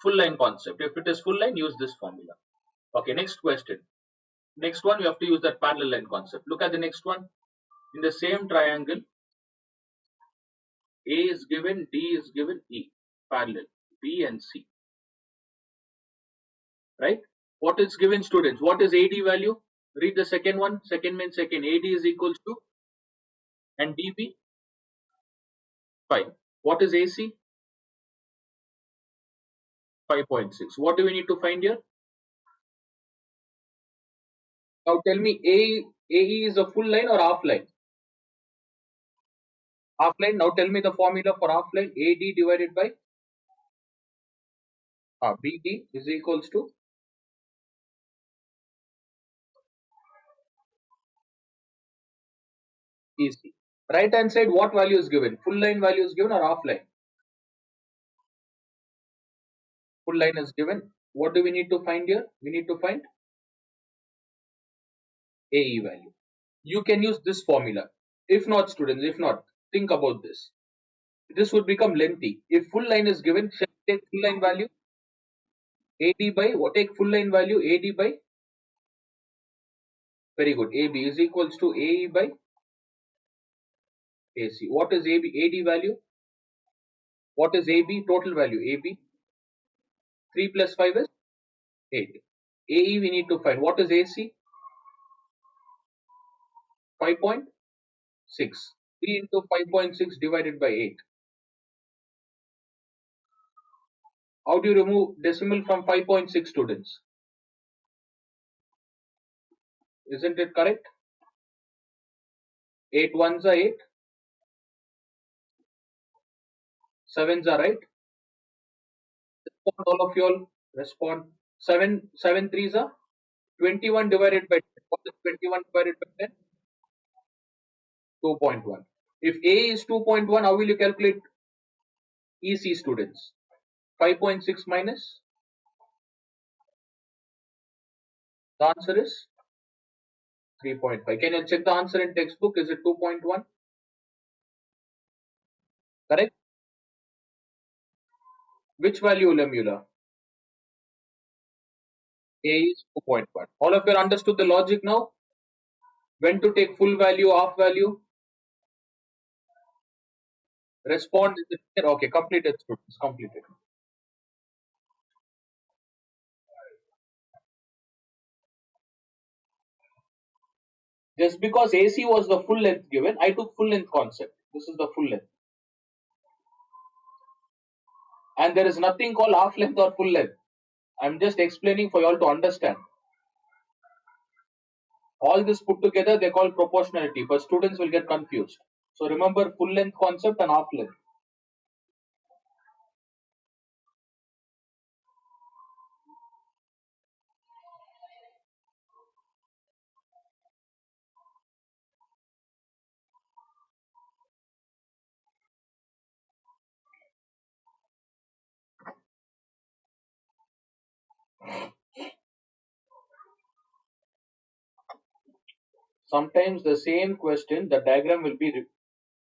Full line concept. If it is full line, use this formula. Okay, next question. Next one, you have to use that parallel line concept. Look at the next one. In the same triangle, A is given, D is given, E. Parallel. B and C. Right? What is given, students? What is AD value? Read the second one. Second means second. AD is equals to, and DB 5. What is AC? 5.6. What do we need to find here? Now tell me, AE is a full line or half line? Half line. Now tell me the formula for half line. AD divided by BD is equals to EC. Right hand side, what value is given? Full line value is given or half line? Full line is given. What do we need to find here? We need to find AE value. You can use this formula. If not, students, if not, think about this. This would become lengthy. If full line is given, shall we take full line value? AD by what? Take full line value AD by, very good. AB is equals to AE by AC. What is AB? AD value? What is AB? Total value. AB 3 plus 5 is 8. AE we need to find. What is AC? 5.6. 3 into 5.6 divided by 8. How do you remove decimal from 5.6, students? Isn't it correct? 8 ones are 8. 7s are right. Respond, all of you all. Respond. 7 threes are 21 divided by 10. What is 21 divided by 10? 2.1. If A is 2.1, how will you calculate EC, students? 5.6 minus, the answer is 3.5. Can you check the answer in textbook? Is it 2.1? Correct? Which value, Lemula? A is 2.1. All of you understood the logic now? When to take full value, half value? Respond. Is it clear? Okay, completed, students. Completed. Just because AC was the full length given, I took full length concept. This is the full length. And there is nothing called half length or full length. I'm just explaining for you all to understand. All this put together, they call proportionality, but students will get confused. So remember full length concept and half length. Sometimes the same question, the diagram will be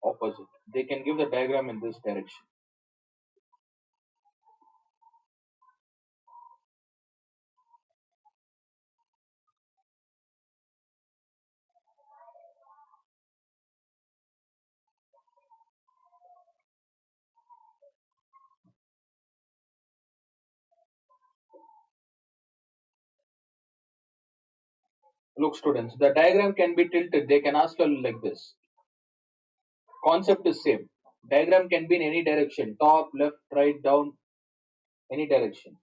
opposite. They can give the diagram in this direction. Look, students, the diagram can be tilted. They can ask you like this. Concept is same. Diagram can be in any direction, top, left, right, down, any direction.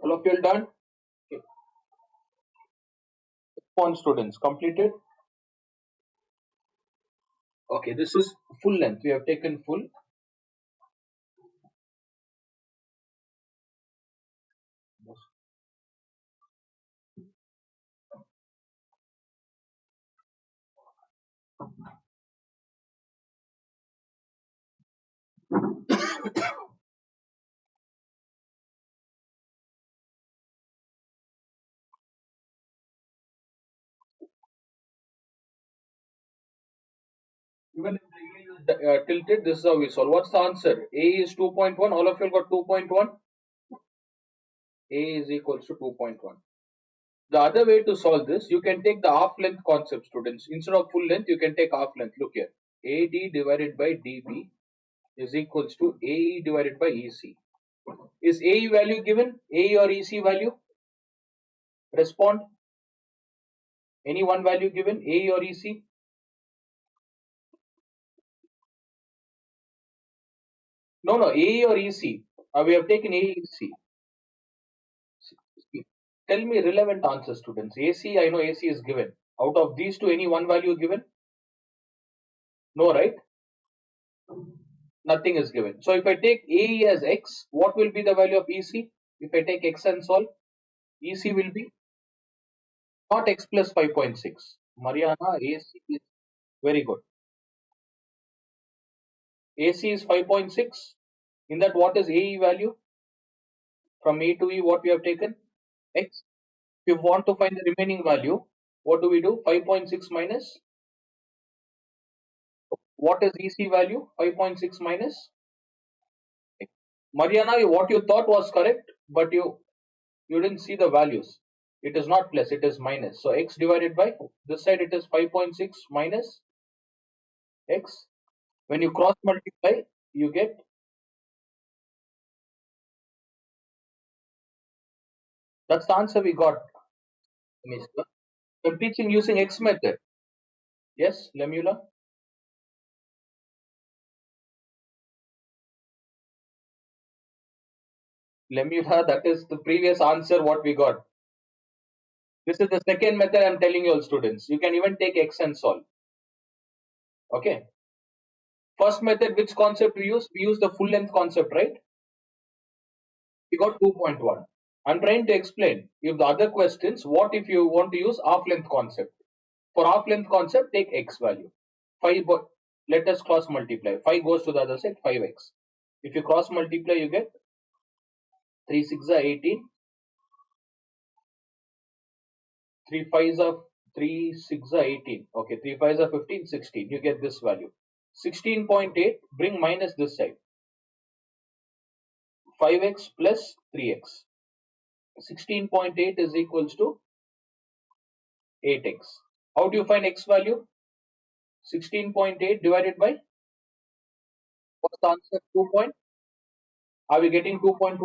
All of you are done? Okay. Response, students, completed? Okay, this is full length. We have taken full. Even if the A is tilted, this is how we solve. What's the answer? A is 2.1. All of you got 2.1. A is equals to 2.1. The other way to solve this, you can take the half length concept, students. Instead of full length, you can take half length. Look here. AD divided by DB is equals to AE divided by EC. Is AE value given? AE or EC value? Respond. Any one value given? AE or EC? No, no. AE or EC. We have taken AE, EC. Tell me relevant answers, students. AC, I know AC is given. Out of these two, any one value given? No, right? Nothing is given. So if I take AE as X, what will be the value of EC? If I take X and solve, EC will be not X plus 5.6. Mariana, AC is very good. AC is 5.6. In that, what is AE value? From A to E, what we have taken? X. If you want to find the remaining value, what do we do? 5.6 minus. What is EC value? 5.6 minus. Mariana, what you thought was correct, but you didn't see the values. It is not plus, it is minus. So x divided by this side it is 5.6 minus x. When you cross multiply, you get, that's the answer we got. Mister. I'm teaching using X method. Yes, Lemula? Lemula, that is the previous answer what we got. This is the second method I'm telling you all students. You can even take X and solve. Okay. First method, which concept we use? We use the full length concept, right? We got 2.1. I'm trying to explain. If the other questions, what if you want to use half length concept? For half length concept, take x value. 5, let us cross multiply. 5 goes to the other side, 5x. If you cross multiply, you get 3 6 are 18. 3 5s are 3 6 are 18. Okay, 3 5s are 15, 16. You get this value. 16.8, bring minus this side. 5x plus 3x. 16.8 is equals to 8x. How do you find x value? 16.8 divided by, what's the answer? 2 point. Are we getting 2.1?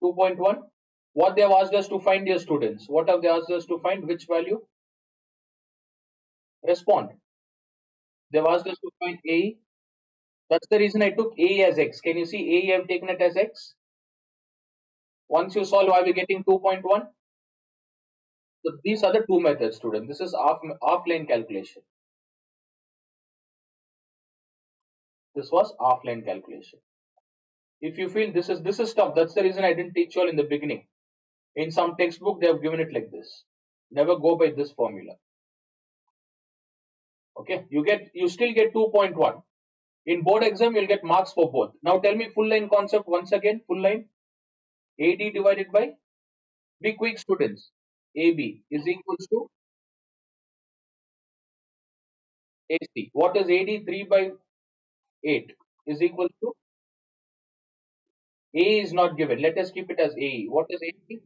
2.1. What they have asked us to find, dear students? What have they asked us to find? Which value? Respond. They've asked us to find A. That's the reason I took A as x. Can you see A? I have taken it as x. Once you solve, are we getting 2.1? So these are the two methods, student. This is offline calculation. This was offline calculation. If you feel this is tough, that's the reason I didn't teach you all in the beginning. In some textbook, they have given it like this. Never go by this formula. Okay, you still get 2.1. In board exam, you'll get marks for both. Now tell me full line concept once again. Full line. AD divided by, be quick students. AB is equals to AC. What is AD? 3 by 8 is equal to, A is not given. Let us keep it as AE. What is AE?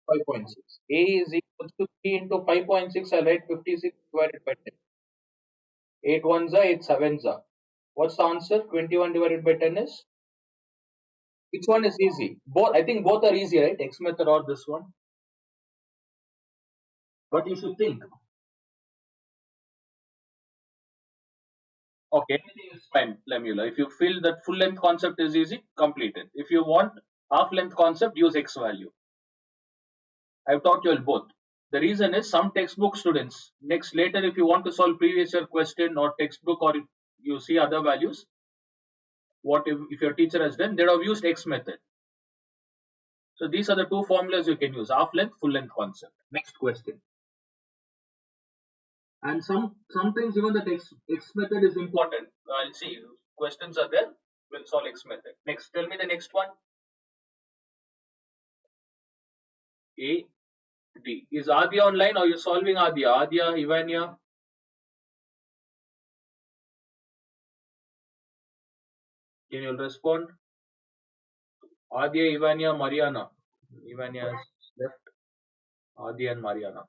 5.6. A is equals to 3 into 5.6. I'll write 56 divided by 10. 8 ones are 8 sevens are. What's the answer? 21 divided by 10 is? Which one is easy? Both. I think both are easy, right? X method or this one. But you should think. Okay, anything is fine, Lemula. If you feel that full length concept is easy, complete it. If you want half length concept, use X value. I've taught you all both. The reason is some textbook students, later if you want to solve previous year question or textbook, or if you see other values, what if your teacher has done, they'd have used X method. So these are the two formulas you can use, half length, full length concept. Next question. And sometimes even the X method is important. I'll see. Questions are there. We'll solve X method. Next, tell me the next one. A D. Is Adya online? Or are you solving Adya? Adya, Ivania? Can you respond? Adya, Ivania, Mariana. Ivania is left. Adya and Mariana.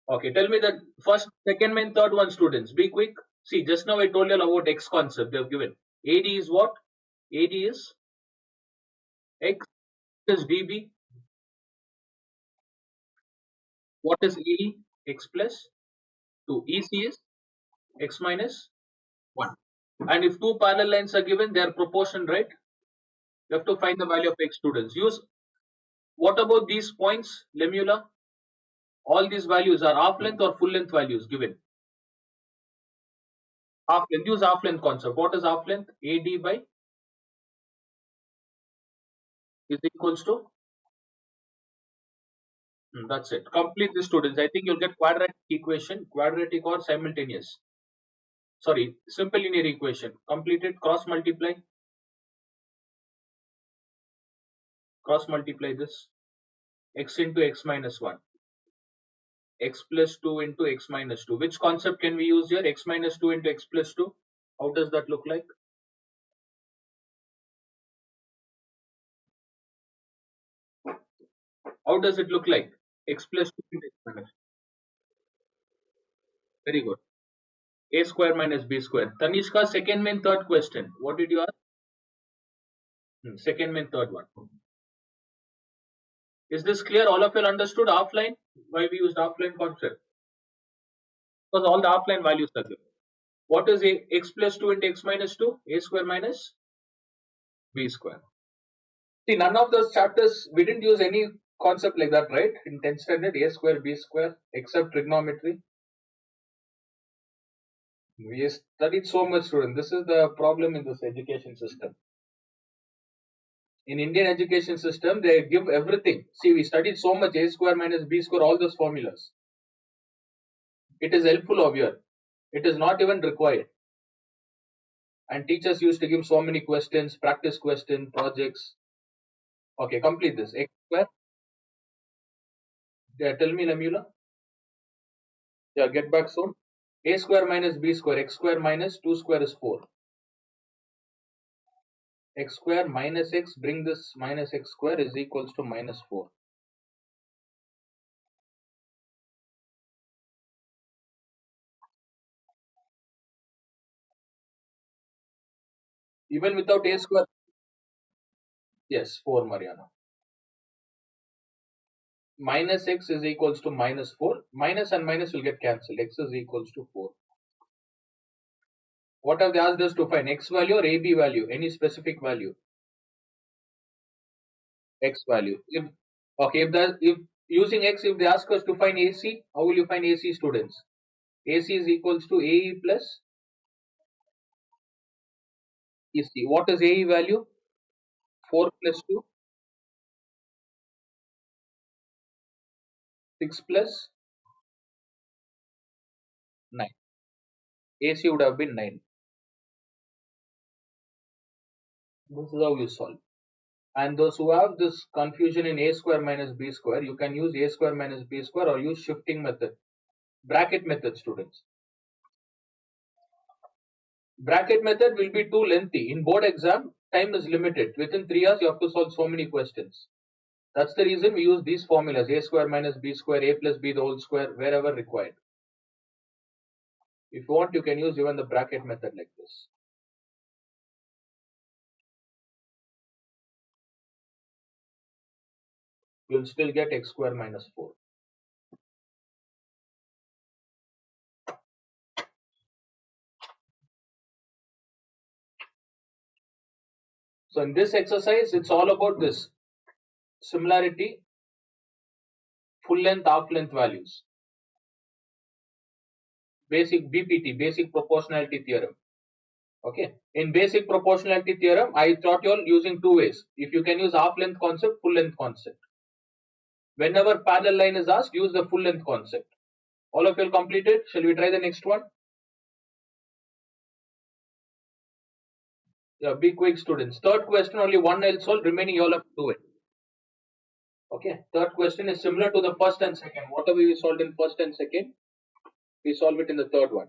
Okay, tell me the first, second, and third one, students. Be quick. See, just now I told you about X concept they have given. AD is what? AD is X is DB. What is AE? X plus 2. EC is X minus 1. And if two parallel lines are given, they are proportion, right? You have to find the value of X, students. Use, what about these points, Lemula? All these values are half length or full length values given. Half length. Use half length concept. What is half length? AD by is equals to. That's it. Complete this, students. I think you'll get quadratic equation, quadratic or simultaneous. Sorry, simple linear equation. Complete it. Cross multiply. Cross multiply this. X into X minus 1. X plus 2 into X minus 2. Which concept can we use here? X minus 2 into X plus 2. How does that look like? How does it look like? X plus 2 into X minus 2. Very good. A square minus B square. Tanishka, second main, third question. What did you ask? Second main, third one. Is this clear? All of you understood offline? Why we used offline concept? Because all the offline values are given. What is a x plus 2 into x minus 2? A square minus B square. See, none of those chapters, we didn't use any concept like that, right? In 10th standard, A square, B square, except trigonometry. We studied so much, student. This is the problem in this education system. In Indian education system, they give everything. See, we studied so much A square minus B square, all those formulas. It is helpful of you. It is not even required. And teachers used to give so many questions, practice question, projects. Okay, complete this. X square Yeah, tell me, Lamula. Yeah, get back soon. A square minus b square, x square minus 2 square is 4. X square minus x, bring this minus x square is equals to minus 4. Even without a square, yes, 4, Mariana. Minus x is equals to minus 4. Minus and minus will get cancelled. X is equals to 4. What have they asked us to find? X value or AB value? Any specific value? X value. If using X, if they ask us to find AC, how will you find AC, students? AC is equals to AE plus EC. What is AE value? 4 plus 2, 6 plus 9. AC would have been 9. This is how you solve. And those who have this confusion in a square minus b square, you can use a square minus b square or use shifting method. Bracket method, students. Bracket method will be too lengthy. In board exam, time is limited. Within 3 hours, you have to solve so many questions. That's the reason we use these formulas: a square minus b square, a plus b the whole square, wherever required. If you want, you can use even the bracket method like this. You'll still get x square minus 4. So in this exercise, it's all about this similarity, full length, half length values. Basic BPT, basic proportionality theorem. Okay. In basic proportionality theorem, I taught you all using two ways. If you can use half length concept, full length concept. Whenever parallel line is asked, use the full length concept. All of you will complete it. Shall we try the next one? Yeah, be quick, students. Third question, only one I'll solve, remaining you all have to do it. Okay. Third question is similar to the first and second. Whatever we solved in first and second, we solve it in the third one.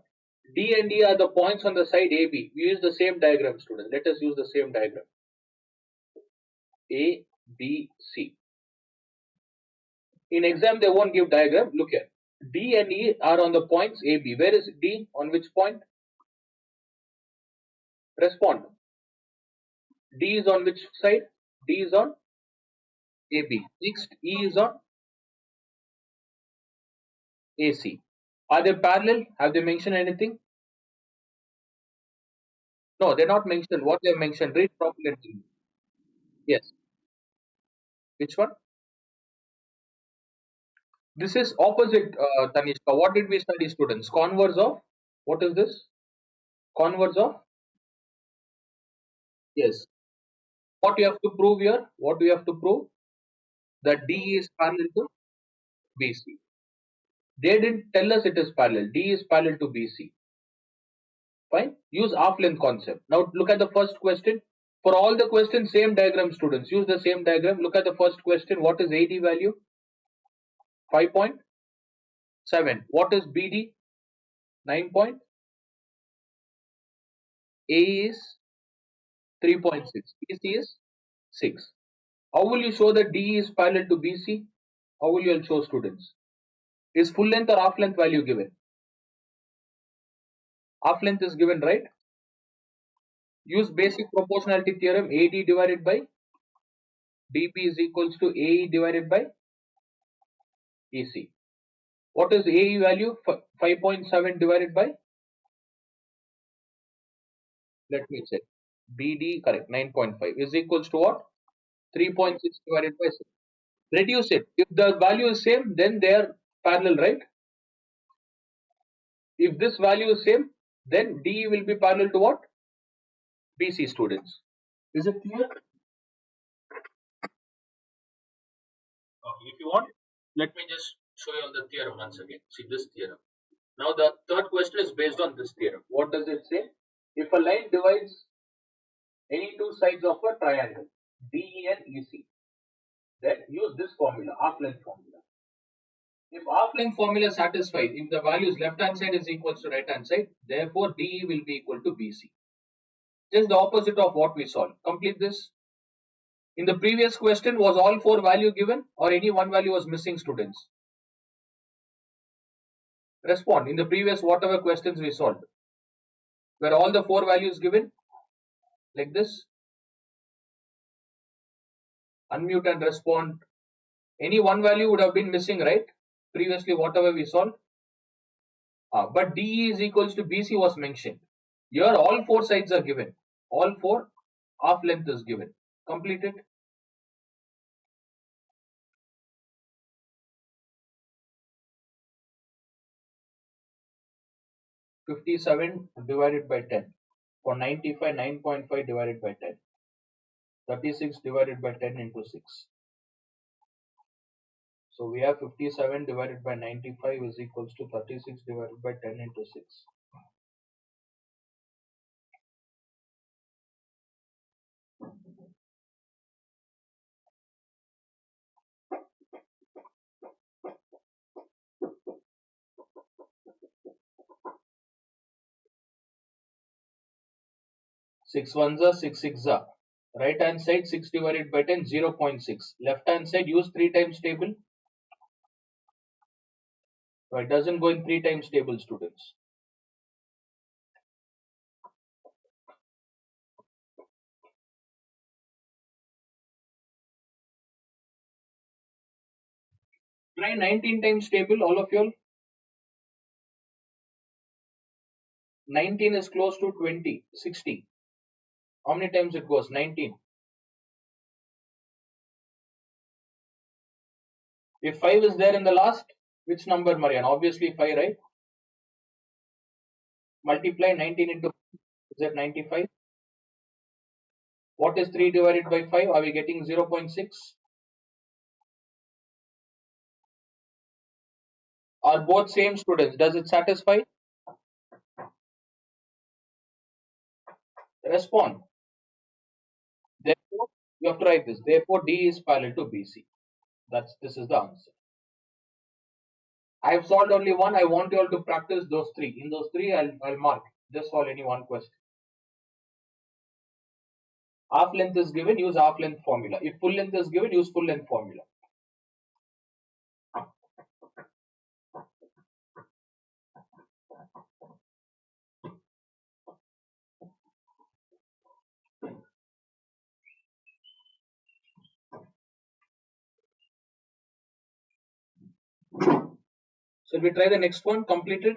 D and E are the points on the side AB. We use the same diagram, students. Let us use the same diagram. A, B, C. In exam, they won't give diagram. Look here. D and E are on the points AB. Where is D? On which point? Respond. D is on which side? D is on AB. Next, E is on AC. Are they parallel? Have they mentioned anything? No, they're not mentioned. What they have mentioned, read properly. Yes. Which one? This is opposite, Tanishka. What did we study, students? Converse of? What is this? Converse of? Yes. What you have to prove here? What do you have to prove? That D is parallel to BC. They didn't tell us it is parallel. D is parallel to BC. Fine. Use half length concept. Now look at the first question. For all the questions, same diagram, students. Use the same diagram. Look at the first question. What is AD value? 5.7. What is BD? 9 point. A is 3.6. BC is 6. How will you show that D is parallel to BC? How will you show, students? Is full length or half length value given? Half length is given, right? Use basic proportionality theorem. AD divided by DP is equals to AE divided by EC. What is AE value? 5.7 divided by, let me check. BD, correct, 9.5 is equals to what? 3.6 divided by 6. Reduce it. If the value is same, then they are parallel, right? If this value is same, then DE will be parallel to what? BC, students. Is it clear? Okay, if you want, let me just show you on the theorem once again. See this theorem. Now the third question is based on this theorem. What does it say? If a line divides any two sides of a triangle, DE and EC, then use this formula, half length formula. If half length formula is satisfied, if the values left hand side is equals to right hand side, therefore DE will be equal to BC. Just the opposite of what we solved. Complete this. In the previous question, was all four value given or any one value was missing, students? Respond. In the previous whatever questions we solved, were all the four values given like this? Unmute and respond. Any one value would have been missing, right? Previously, whatever we solved. But DE is equals to BC was mentioned. Here, all four sides are given. All four half length is given. Complete it. 57 divided by 10. For 95, 9.5 divided by 10. 36 divided by 10 into 6. So we have 57 divided by 95 is equals to 36 divided by 10 into 6. Six ones are 6 are. Right hand side 6 divided by 10 0.6. Left hand side use 3 times table. No, it doesn't go in 3 times table, students. Try 19 times table, all of you all. 19 is close to 20, 60. How many times it goes? 19. If 5 is there in the last, which number, Marian? Obviously 5, right? Multiply 19 into, is that 95? What is 3 divided by 5? Are we getting 0.6? Are both same, students? Does it satisfy? Respond. Therefore, you have to write this. Therefore, D is parallel to BC. This is the answer. I have solved only one. I want you all to practice those three. In those three, I'll mark. Just solve any one question. Half length is given, use half length formula. If full length is given, use full length formula. So we try the next one. Completed.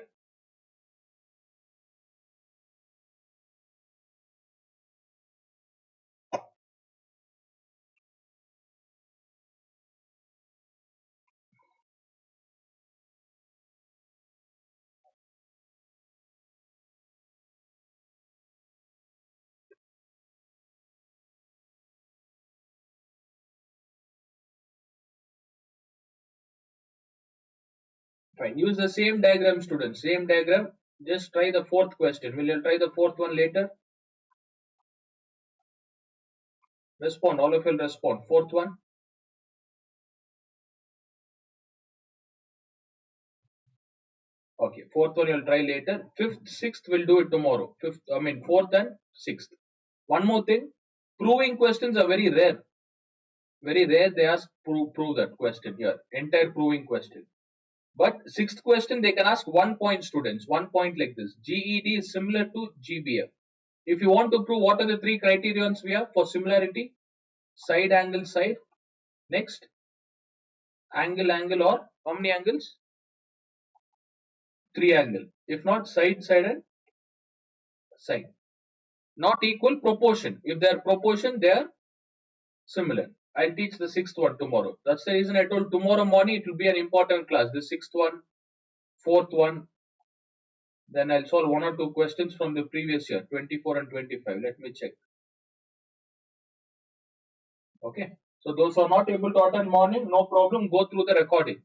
Fine. Use the same diagram, students. Same diagram. Just try the fourth question. Will you try the fourth one later? Respond. All of you will respond. Fourth one. Okay. Fourth one you'll try later. Fifth, sixth we'll do it tomorrow. Fourth and sixth. One more thing. Proving questions are very rare. Very rare they ask prove that question here. Entire proving question. But sixth question they can ask 1 point, students. 1 point like this. GED is similar to GBF. If you want to prove what are the three criterions we have for similarity, side angle side, next angle angle, or how many angles? Three angle. If not, side side and side. Not equal, proportion. If they are proportion, they are similar. I'll teach the sixth one tomorrow. That's the reason I told tomorrow morning it will be an important class. The sixth one, fourth one, then I'll solve one or two questions from the previous year, 24 and 25. Let me check. Okay. So those who are not able to attend morning, no problem. Go through the recording.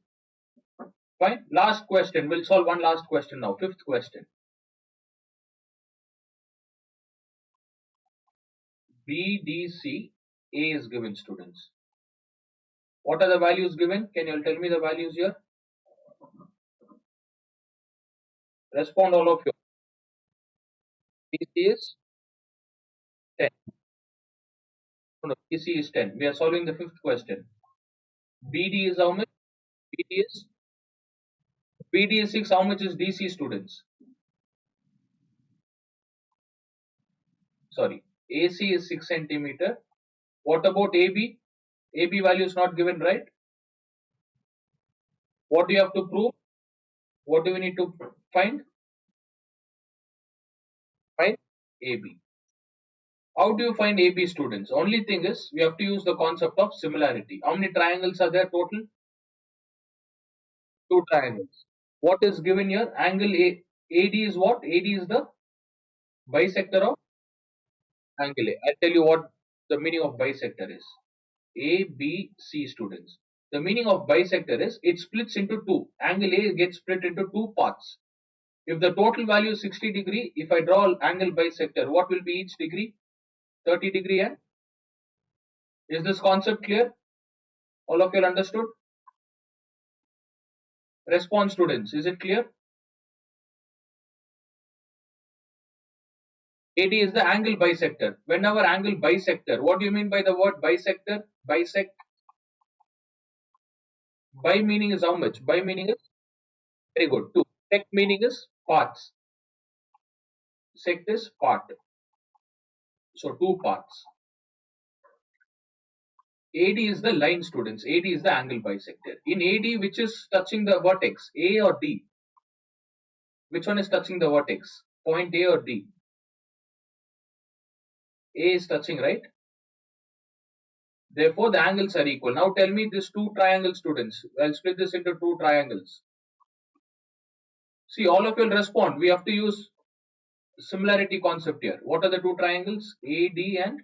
Fine. Last question. We'll solve one last question now. Fifth question. BDC A is given, students. What are the values given? Can you tell me the values here? Respond all of you. BC is 10. No, no, BC is 10. We are solving the fifth question. BD is how much? BD is BD is 6. How much is DC, students? Sorry. AC is 6 centimeter. What about AB? AB value is not given, right? What do you have to prove? What do we need to find? Find AB. How do you find AB, students? Only thing is we have to use the concept of similarity. How many triangles are there total? Two triangles. What is given here? Angle AD is what? AD is the bisector of angle A. I'll tell you what the meaning of bisector is. A, B, C, students. The meaning of bisector is it splits into two. Angle A gets split into two parts. If the total value is 60 degree, if I draw angle bisector, what will be each degree? 30 degree. And is this concept clear? All of you understood? Response, students. Is it clear? AD is the angle bisector. Whenever angle bisector, what do you mean by the word bisector? Bisect. Bi meaning is how much? Bi meaning is very good. Two. Sect meaning is parts. Sect is part. So two parts. AD is the line, students. AD is the angle bisector. In AD, which is touching the vertex? A or D? Which one is touching the vertex? Point A or D? A is touching, right? Therefore, the angles are equal. Now tell me these two triangles, students. I'll split this into two triangles. See, all of you will respond. We have to use similarity concept here. What are the two triangles? A, D and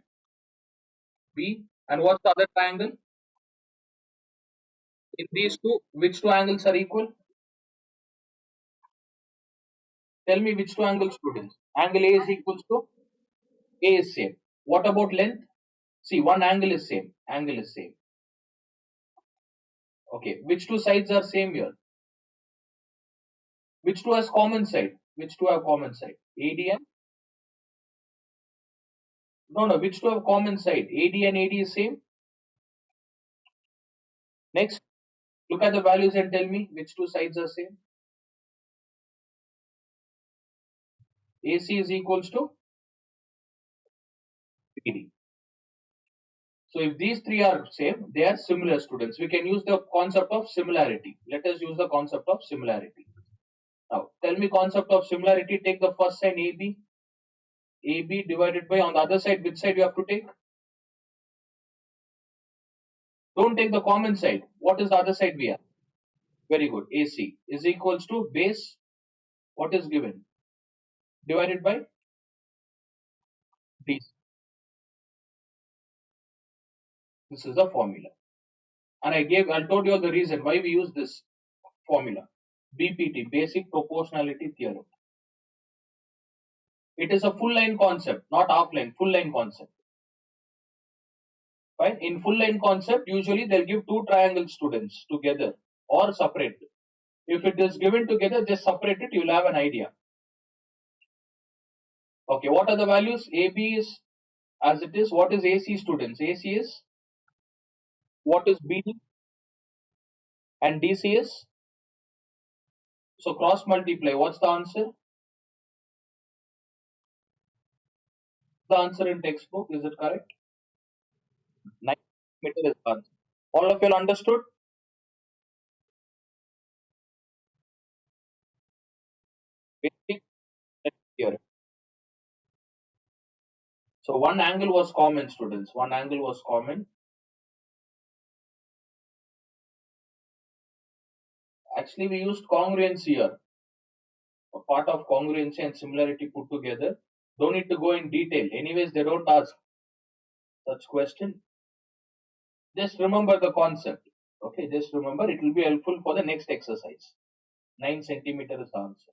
B. And what's the other triangle? In these two, which two angles are equal? Tell me which two angles, students. Angle A is equals to A is same. What about length? See, one angle is same. Angle is same. Okay. Which two sides are same here? Which two has common side? Which two have common side? AD and no, no. Which two have common side? AD and AD is same. Next, look at the values and tell me which two sides are same. AC is equals to BD. So if these three are same, they are similar, students. We can use the concept of similarity. Let us use the concept of similarity. Now, tell me concept of similarity. Take the first side AB. AB divided by on the other side. Which side you have to take? Don't take the common side. What is the other side we have? Very good. AC is equals to base. What is given? Divided by D. This is the formula. And I told you the reason why we use this formula. BPT, basic proportionality theorem. It is a full line concept, not half line, full line concept. Fine. In full line concept, usually they'll give two triangle students together or separate. If it is given together, just separate it, you'll have an idea. Okay, what are the values? AB is as it is. What is AC, students? AC is what is BD and DC is? So cross multiply. What's the answer? The answer in textbook, is it correct? 9 meter is the answer. All of you understood? Basic theorem. So one angle was common, students. One angle was common. Actually, we used congruency here. A part of congruency and similarity put together. Don't need to go in detail. Anyways, they don't ask such question. Just remember the concept. Okay, just remember it will be helpful for the next exercise. 9 centimeter is the answer.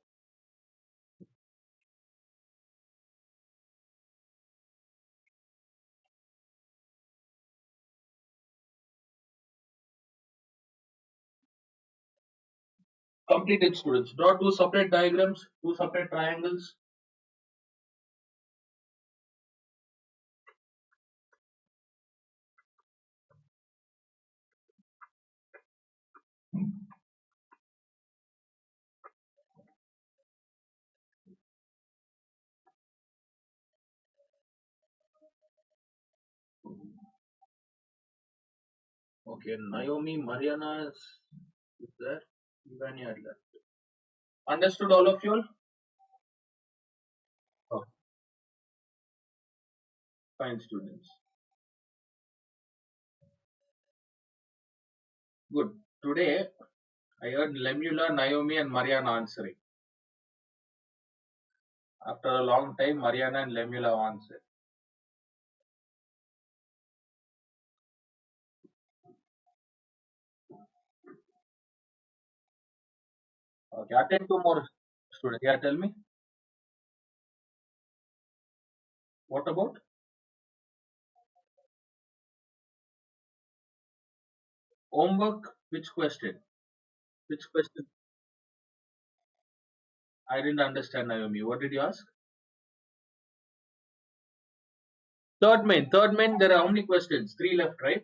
Completed, students. Draw two separate diagrams, two separate triangles. Okay, Naomi, Mariana is there. Ivania had left. Understood, all of you all? Oh, fine, students. Good. Today, I heard Lemula, Naomi, and Mariana answering. After a long time, Mariana and Lemula answered. Okay, attend two more students. Yeah, tell me. What about homework? Which question? Which question? I didn't understand, Naomi. What did you ask? Third main. Third main, there are how many questions? Three left, right?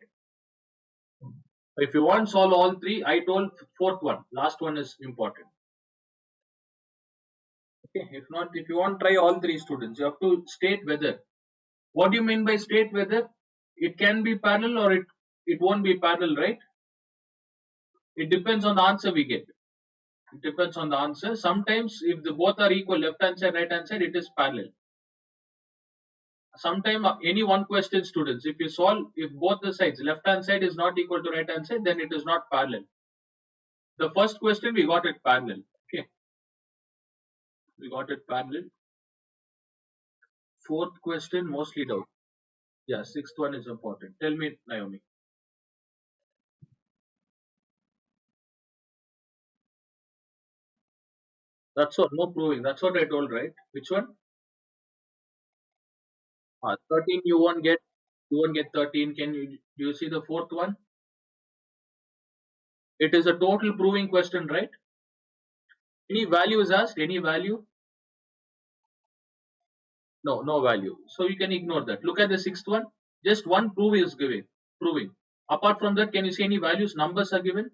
If you want to solve all three, I told fourth one. Last one is important. Okay. If not, if you want to try all three students, you have to state whether. What do you mean by state whether? It can be parallel or it won't be parallel, right? It depends on the answer we get. It depends on the answer. Sometimes if the both are equal, left hand side, right hand side, it is parallel. Sometimes any one question, students, if you solve, if both the sides, left hand side is not equal to right hand side, then it is not parallel. The first question we got it parallel. Okay, we got it parallel. Fourth question mostly doubt. Yeah, sixth one is important. Tell me, Naomi. That's what, no proving. That's what I told, right? Which one? 13. You won't get. You won't get 13. Can you? Do you see the fourth one? It is a total proving question, right? Any value is asked. Any value? No, no value. So you can ignore that. Look at the sixth one. Just one proof is given. Proving. Apart from that, can you see any values? Numbers are given.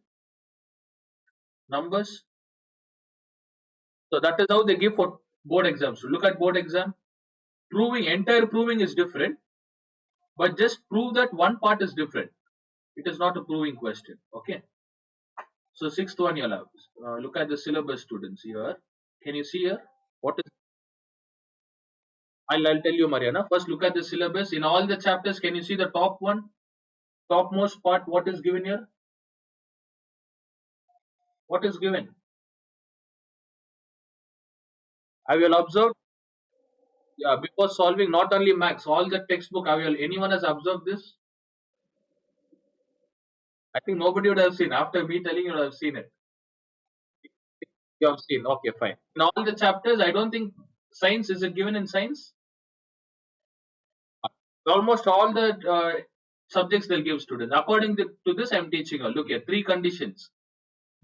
Numbers. So that is how they give for board exams. So look at board exam. Proving, entire proving is different, but just prove that one part is different. It is not a proving question. Okay. So sixth one you'll have. Look at the syllabus, students here. Can you see here? What is? I'll tell you, Mariana. First, look at the syllabus. In all the chapters, can you see the top one, topmost part? What is given here? What is given? Have you all observed? Yeah, before solving not only max, all the textbook. Have you all, anyone has observed this? I think nobody would have seen. After me telling you, would have seen it. You have seen. Okay, fine. In all the chapters, I don't think science is it given in science. Almost all the subjects they'll give students. According to this, I'm teaching you. Look here, three conditions.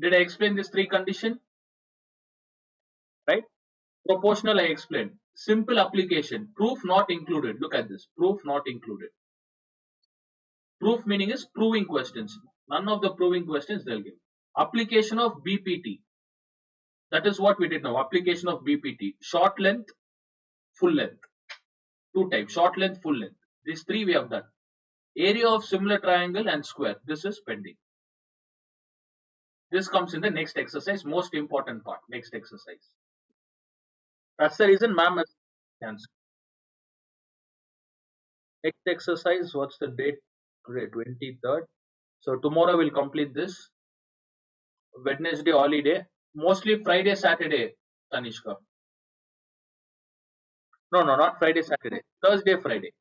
Did I explain this three condition? Right? Proportional, I explained. Simple application. Proof not included. Look at this. Proof not included. Proof meaning is proving questions. None of the proving questions they'll give. Application of BPT. That is what we did now. Application of BPT. Short length, full length. Two types. Short length, full length. These three we have done. Area of similar triangle and square. This is pending. This comes in the next exercise. Most important part. Next exercise. That's the reason ma'am has answered. Next exercise. What's the date? Today, 23rd. So tomorrow we'll complete this. Wednesday holiday. Mostly Friday, Saturday, Tanishka. No, no, not Friday, Saturday. Thursday, Friday.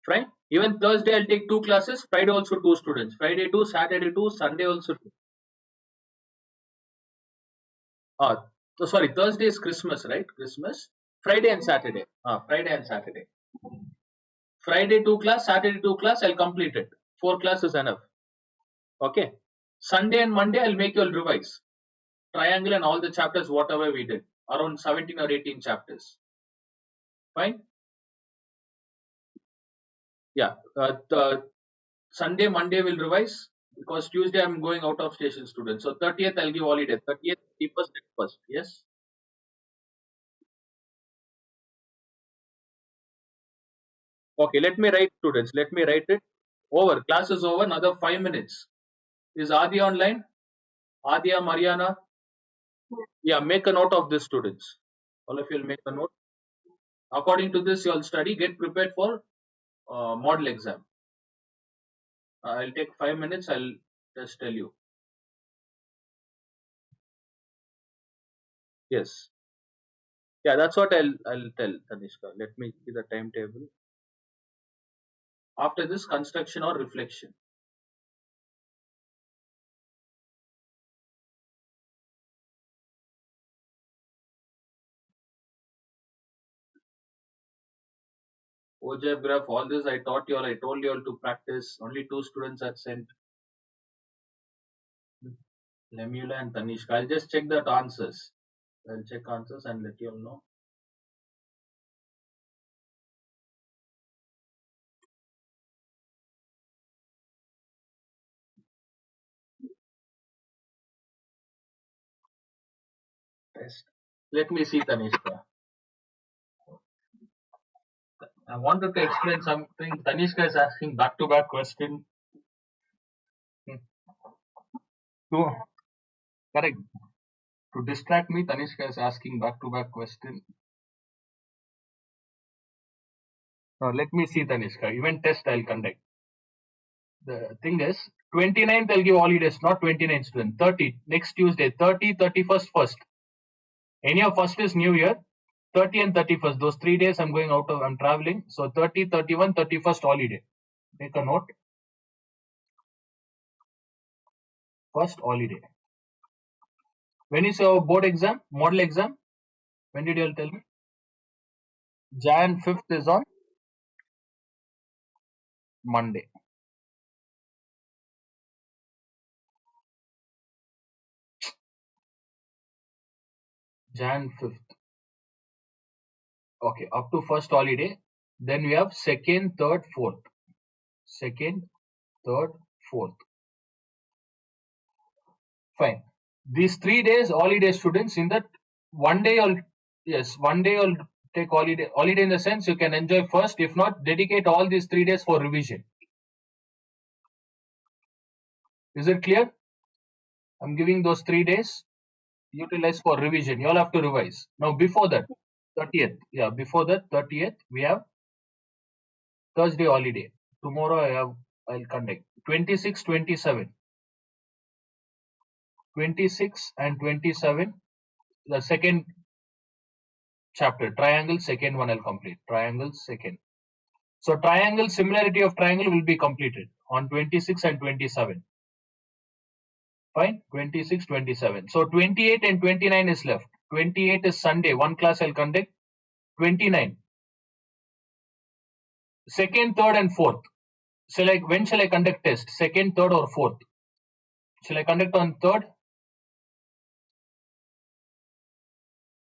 Right? Even Thursday I'll take two classes. Friday also two students. Friday two, Saturday two, Sunday also two. Sorry. Thursday is Christmas, right? Christmas. Friday and Saturday. Friday and Saturday. Friday two class, Saturday two class. I'll complete it. Four classes enough. Okay. Sunday and Monday, I'll make you all revise triangle and all the chapters, whatever we did, around 17 or 18 chapters. Fine. Yeah. Sunday, Monday will revise because Tuesday I'm going out of station, students. So 30th I'll give holiday. 30th, 31st, 31st. Yes. Okay. Let me write, students. Let me write it. Over. Class is over. Another 5 minutes. Is Adi online? Adia, Mariana. Yeah. Make a note of this, students. All of you will make a note. According to this, you'll study. Get prepared for model exam. I'll take 5 minutes. I'll just tell you. Yes. Yeah, that's what I'll tell Tanishka. Let me see the timetable. After this, construction or reflection. OJF graph, all this I taught you all. I told you all to practice. Only two students are sent. Lemula and Tanishka. I'll just check that answers. I'll check answers and let you all know. Test. Let me see Tanishka. I wanted to explain something. Tanishka is asking back-to-back question. Hmm. To, correct. To distract me, Tanishka is asking back-to-back question. Let me see Tanishka. Event test I'll conduct. The thing is, 29th I'll give holidays, not 29th student. 30, next Tuesday, 30, 31st, 1st. Any of first is New Year. 30 and 31st, those 3 days I'm traveling. So 30, 31, 31st holiday. Make a note. First holiday. When is your board exam, model exam? When did you all tell me? Jan 5th is on Monday. Jan 5th. Okay, up to first holiday. Then we have second, third, fourth. Second, third, fourth. Fine. These 3 days holiday, students, in that one day you'll, yes, one day you'll take holiday. Holiday in the sense you can enjoy first. If not, dedicate all these 3 days for revision. Is it clear? I'm giving those 3 days. Utilize for revision. You all have to revise. Now before that, 30th. Yeah, before that, 30th, we have Thursday holiday. Tomorrow I'll conduct. 26, 27. 26 and 27. The second chapter. Triangle, second one I'll complete. Triangle, second. So triangle, similarity of triangle will be completed on 26 and 27. Fine, 26, 27. So 28 and 29 is left. 28 is Sunday, one class I'll conduct. 29, second, third, and fourth. When shall I conduct test? Second, third, or fourth? Shall I conduct on third?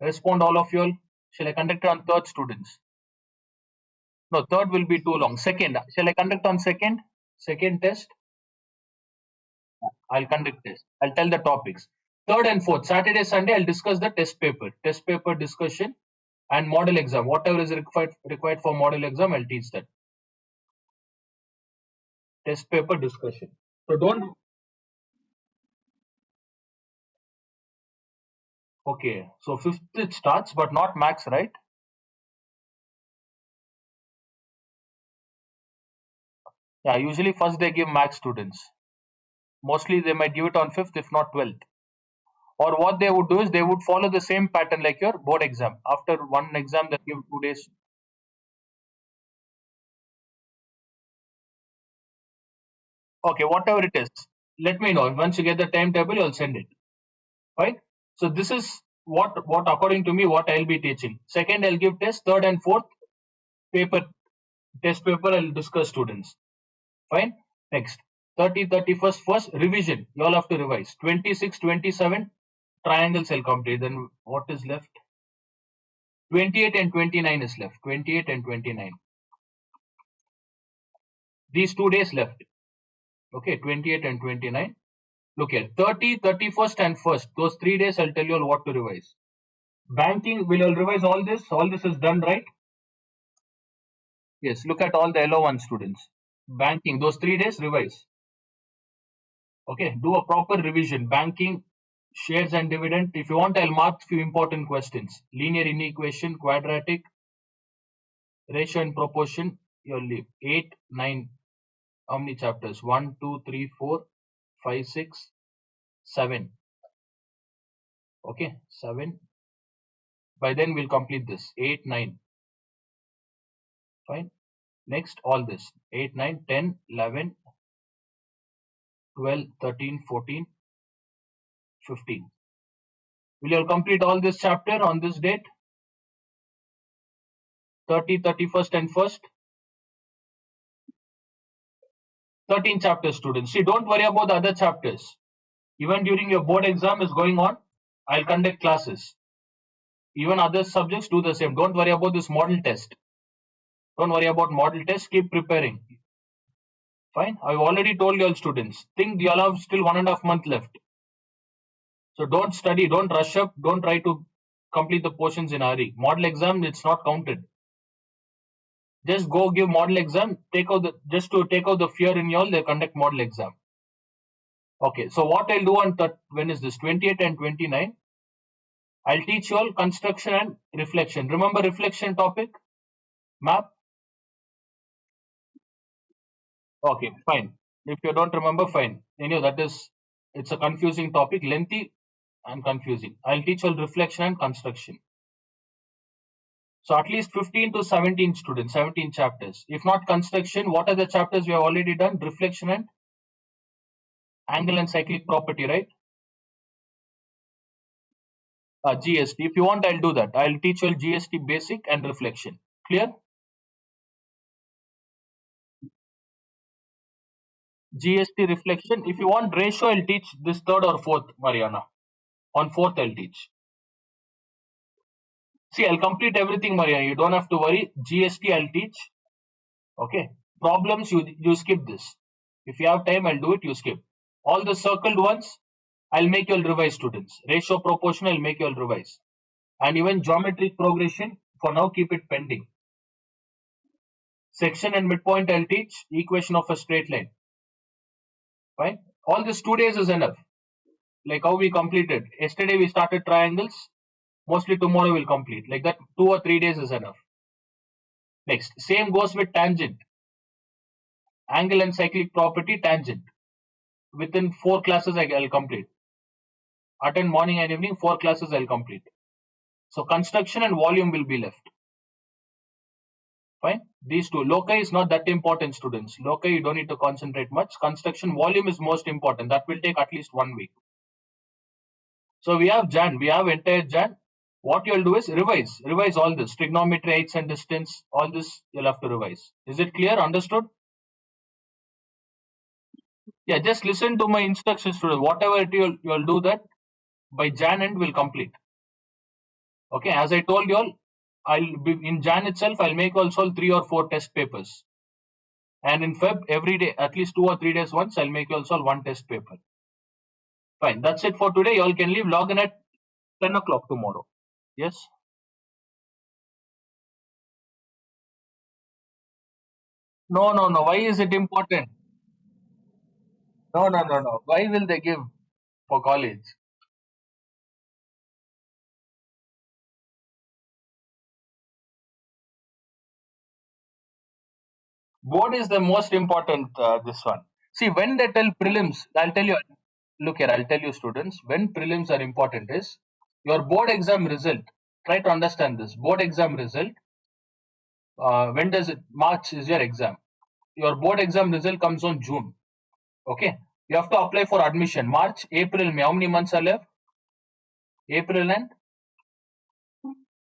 Respond all of you all. Shall I conduct on third, students? No, third will be too long. Second, shall I conduct on second? Second test? I'll conduct test. I'll tell the topics. Third and fourth, Saturday, Sunday, I'll discuss the test paper. Test paper discussion and model exam. Whatever is required for model exam, I'll teach that. Test paper discussion. So don't. Okay. So fifth it starts, but not max, right? Yeah. Usually first they give max students. Mostly they might give it on fifth, if not 12th. Or what they would do is they would follow the same pattern like your board exam. After one exam, they give 2 days. Okay, whatever it is, let me know. Once you get the timetable, I'll send it. Right? So this is what according to me what I'll be teaching. Second, I'll give test. Third and fourth paper test paper I'll discuss students. Fine. Next. 30, 31st, first revision. You all have to revise. 26, 27, triangles I'll complete. Then what is left? 28 and 29 is left. 28 and 29. These 2 days left. Okay, 28 and 29. Look here, 30, 31st and 1st. Those 3 days I'll tell you all what to revise. Banking, will you revise all this? All this is done, right? Yes, look at all the LO1 students. Banking, those 3 days revise. Okay, do a proper revision. Banking, shares and dividend. If you want, I'll mark few important questions. Linear inequation, quadratic, ratio and proportion. You'll leave 8, 9. How many chapters? 1, 2, 3, 4, 5, 6, 7. Okay, 7. By then we'll complete this. 8, 9. Fine. Next, all this. 8, 9, 10, 11, 12, 13, 14, 15. Will you all complete all this chapter on this date? 30, 31st and 1st? 13 chapters, students. See, don't worry about the other chapters. Even during your board exam is going on, I'll conduct classes. Even other subjects do the same. Don't worry about this model test. Don't worry about model test. Keep preparing. Fine. I've already told you all students. Think you all have still 1.5 months left. So don't study. Don't rush up. Don't try to complete the portions in a hurry. Model exam, it's not counted. Just go give model exam. Just to take out the fear in you all, they conduct model exam. Okay. So what I'll do on when is this? 28 and 29. I'll teach you all construction and reflection. Remember reflection topic? Map? Okay, fine. If you don't remember, fine. Anyway, it's a confusing topic, lengthy and confusing. I'll teach you all reflection and construction. So at least 15 to 17 students, 17 chapters. If not construction, what are the chapters we have already done? Reflection and angle and cyclic property, right? GST. If you want, I'll do that. I'll teach you all GST basic and reflection. Clear? GST reflection. If you want ratio, I'll teach this third or fourth, Mariana. On fourth, I'll teach. See, I'll complete everything, Mariana. You don't have to worry. GST, I'll teach. Okay. Problems, you skip this. If you have time, I'll do it. You skip. All the circled ones, I'll make you all revise, students. Ratio, proportion, I'll make you all revise. And even geometric progression, for now, keep it pending. Section and midpoint, I'll teach. Equation of a straight line. Fine. All this 2 days is enough. Like how we completed. Yesterday we started triangles. Mostly tomorrow we'll complete. Like that, 2 or 3 days is enough. Next, same goes with tangent. Angle and cyclic property, tangent. Within 4 classes I'll complete. Attend morning and evening, 4 classes I'll complete. So construction and volume will be left. Fine. These two. Loci is not that important, students. Loci, you don't need to concentrate much. Construction volume is most important. That will take at least 1 week. So we have Jan. We have entire Jan. What you'll do is revise. Revise all this. Trigonometry, heights and distance. All this you'll have to revise. Is it clear? Understood? Yeah, just listen to my instructions, students. Whatever you'll do that, by Jan end will complete. Okay, as I told you all, I'll be in Jan itself, I'll make also 3 or 4 test papers. And in Feb, every day, at least 2 or 3 days once, I'll make you also 1 test paper. Fine, that's it for today. You all can leave. Log in at 10 o'clock tomorrow. Yes? No, no, no. Why is it important? No, no, no, no. Why will they give for college? Board is the most important, this one. See, when they tell prelims, I'll tell you, look here, I'll tell you students, when prelims are important is your board exam result. Try to understand this. Board exam result, when does it, March is your exam. Your board exam result comes on June. Okay. You have to apply for admission. March, April, May. How many months are left? April and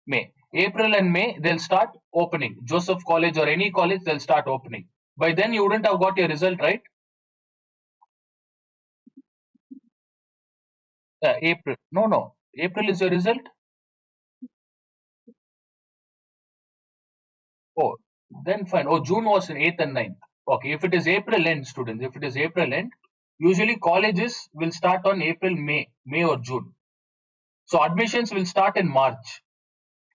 May. April and May, they'll start opening. Joseph College or any college, they'll start opening. By then, you wouldn't have got your result, right? April. No, no. April is your result? Oh, then fine. Oh, June was in 8th and 9th. Okay, if it is April end, students, if it is April end, usually colleges will start on April, May or June. So admissions will start in March.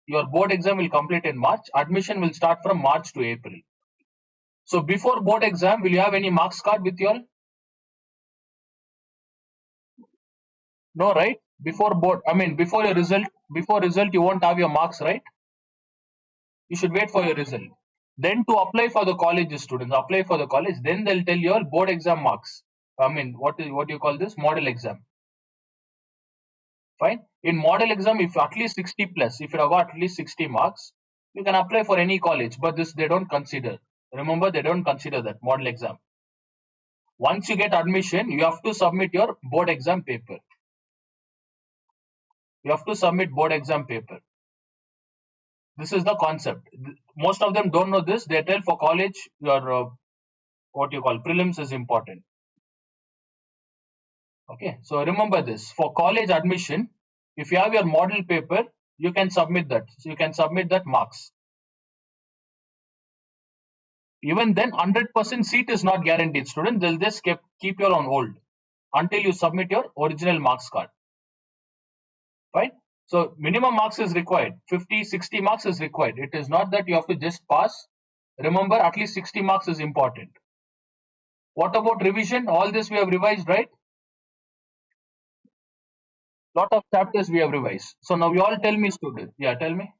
Your board exam will complete in March. Admission will start from March to April. So before board exam, will you have any marks card with you all? No, right? Before board, I mean, before result, you won't have your marks, right? You should wait for your result. Then to apply for the college, students apply for the college. Then they'll tell you all board exam marks. I mean, what do you call this? Model exam. Fine. In model exam, if at least 60 plus, if you have got at least 60 marks, you can apply for any college. But this they don't consider. Remember, they don't consider that model exam. Once you get admission, you have to submit your board exam paper. You have to submit board exam paper. This is the concept. Most of them don't know this. They tell for college, your what you call prelims is important. Okay, so remember this. For college admission, if you have your model paper, you can submit that. So you can submit that marks. Even then, 100% seat is not guaranteed, student. They'll just keep you on hold until you submit your original marks card. Fine. So minimum marks is required. 50, 60 marks is required. It is not that you have to just pass. Remember, at least 60 marks is important. What about revision? All this we have revised, right? Lot of chapters we have revised. So now you all tell me, student. Yeah, tell me.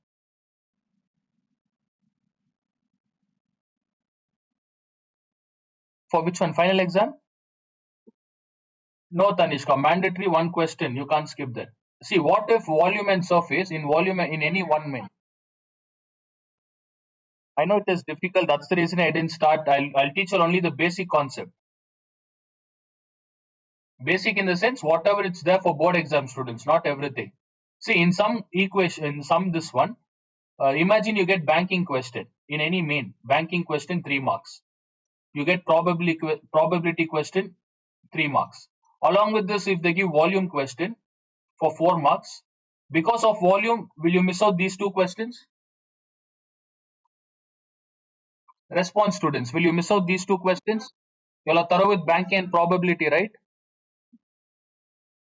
For which one? Final exam? No, Tanishka. Mandatory one question. You can't skip that. See, what if volume and surface in volume in any one minute? I know it is difficult. That's the reason I didn't start. I'll teach you only the basic concept. Basic in the sense, whatever it's there for board exam students, not everything. See, in some equation, in some this one, imagine you get banking question in any main banking question 3 marks. You get probability question 3 marks. Along with this, if they give volume question for 4 marks, because of volume, will you miss out these two questions? Response students, will you miss out these two questions? You'll are thorough with banking and probability, right?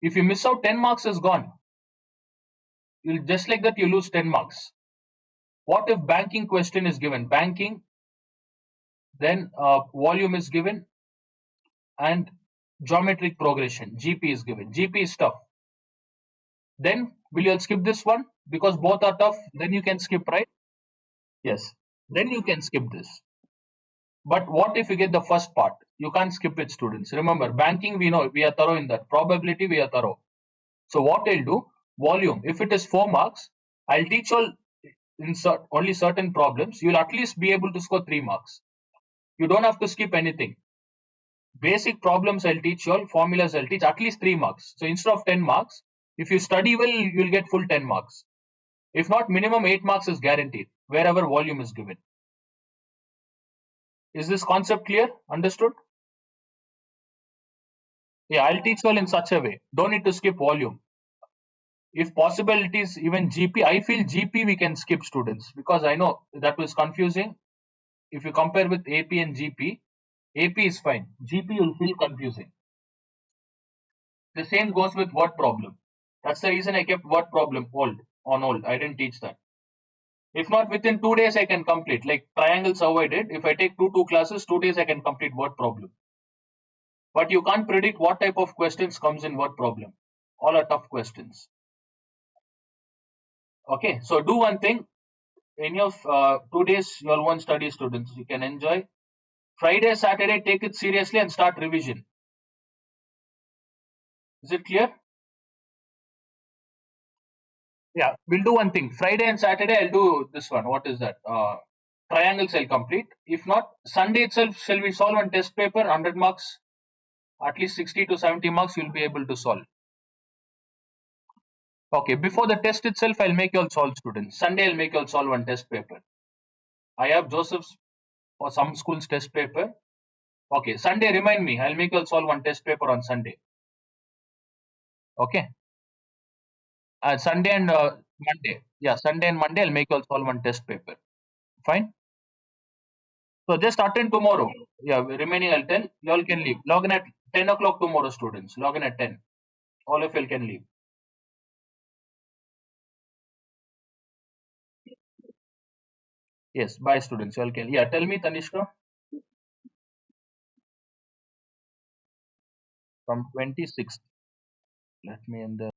If you miss out, 10 marks is gone. You'll just like that, you lose 10 marks. What if banking question is given? Banking, then volume is given, and geometric progression, GP is given. GP is tough. Then will you skip this one? Because both are tough, then you can skip, right? Yes. Then you can skip this. But what if you get the first part? You can't skip it, students. Remember, banking, we know we are thorough in that. Probability, we are thorough. So what I'll do, volume, if it is 4 marks, I'll teach all in only certain problems. You'll at least be able to score 3 marks. You don't have to skip anything. Basic problems I'll teach you all, formulas I'll teach, at least 3 marks. So instead of 10 marks, if you study well, you'll get full 10 marks. If not, minimum 8 marks is guaranteed, wherever volume is given. Is this concept clear? Understood? Yeah, I'll teach all in such a way. Don't need to skip volume. If possible, it is even GP. I feel GP we can skip, students, because I know that was confusing. If you compare with AP and GP, AP is fine. GP will feel confusing. The same goes with word problem. That's the reason I kept word problem on hold. I didn't teach that. If not, within 2 days I can complete. Like triangles how I did. If I take two classes, 2 days I can complete word problem. But you can't predict what type of questions comes in word problem. All are tough questions. Okay, so do one thing. Any of 2 days you all want study, students, you can enjoy. Friday, Saturday, take it seriously and start revision. Is it clear? Yeah, we'll do one thing. Friday and Saturday, I'll do this one. What is that? Triangles I'll complete. If not, Sunday itself, shall we solve one test paper, 100 marks? At least 60 to 70 marks you'll be able to solve. Okay, before the test itself, I'll make you all solve, students. Sunday, I'll make you all solve one test paper. I have Joseph's or some school's test paper. Okay, Sunday, remind me. I'll make you all solve one test paper on Sunday. Okay. Sunday and Monday. Yeah, Sunday and Monday I'll make you all solve one test paper. Fine. So just attend tomorrow. Yeah, remaining I'll tell. You all can leave. Log in at 10 o'clock tomorrow, students. Log in at 10. All of you can leave. Yes, bye, students. You all can. Yeah, tell me, Tanishka, from 26th. Let me end the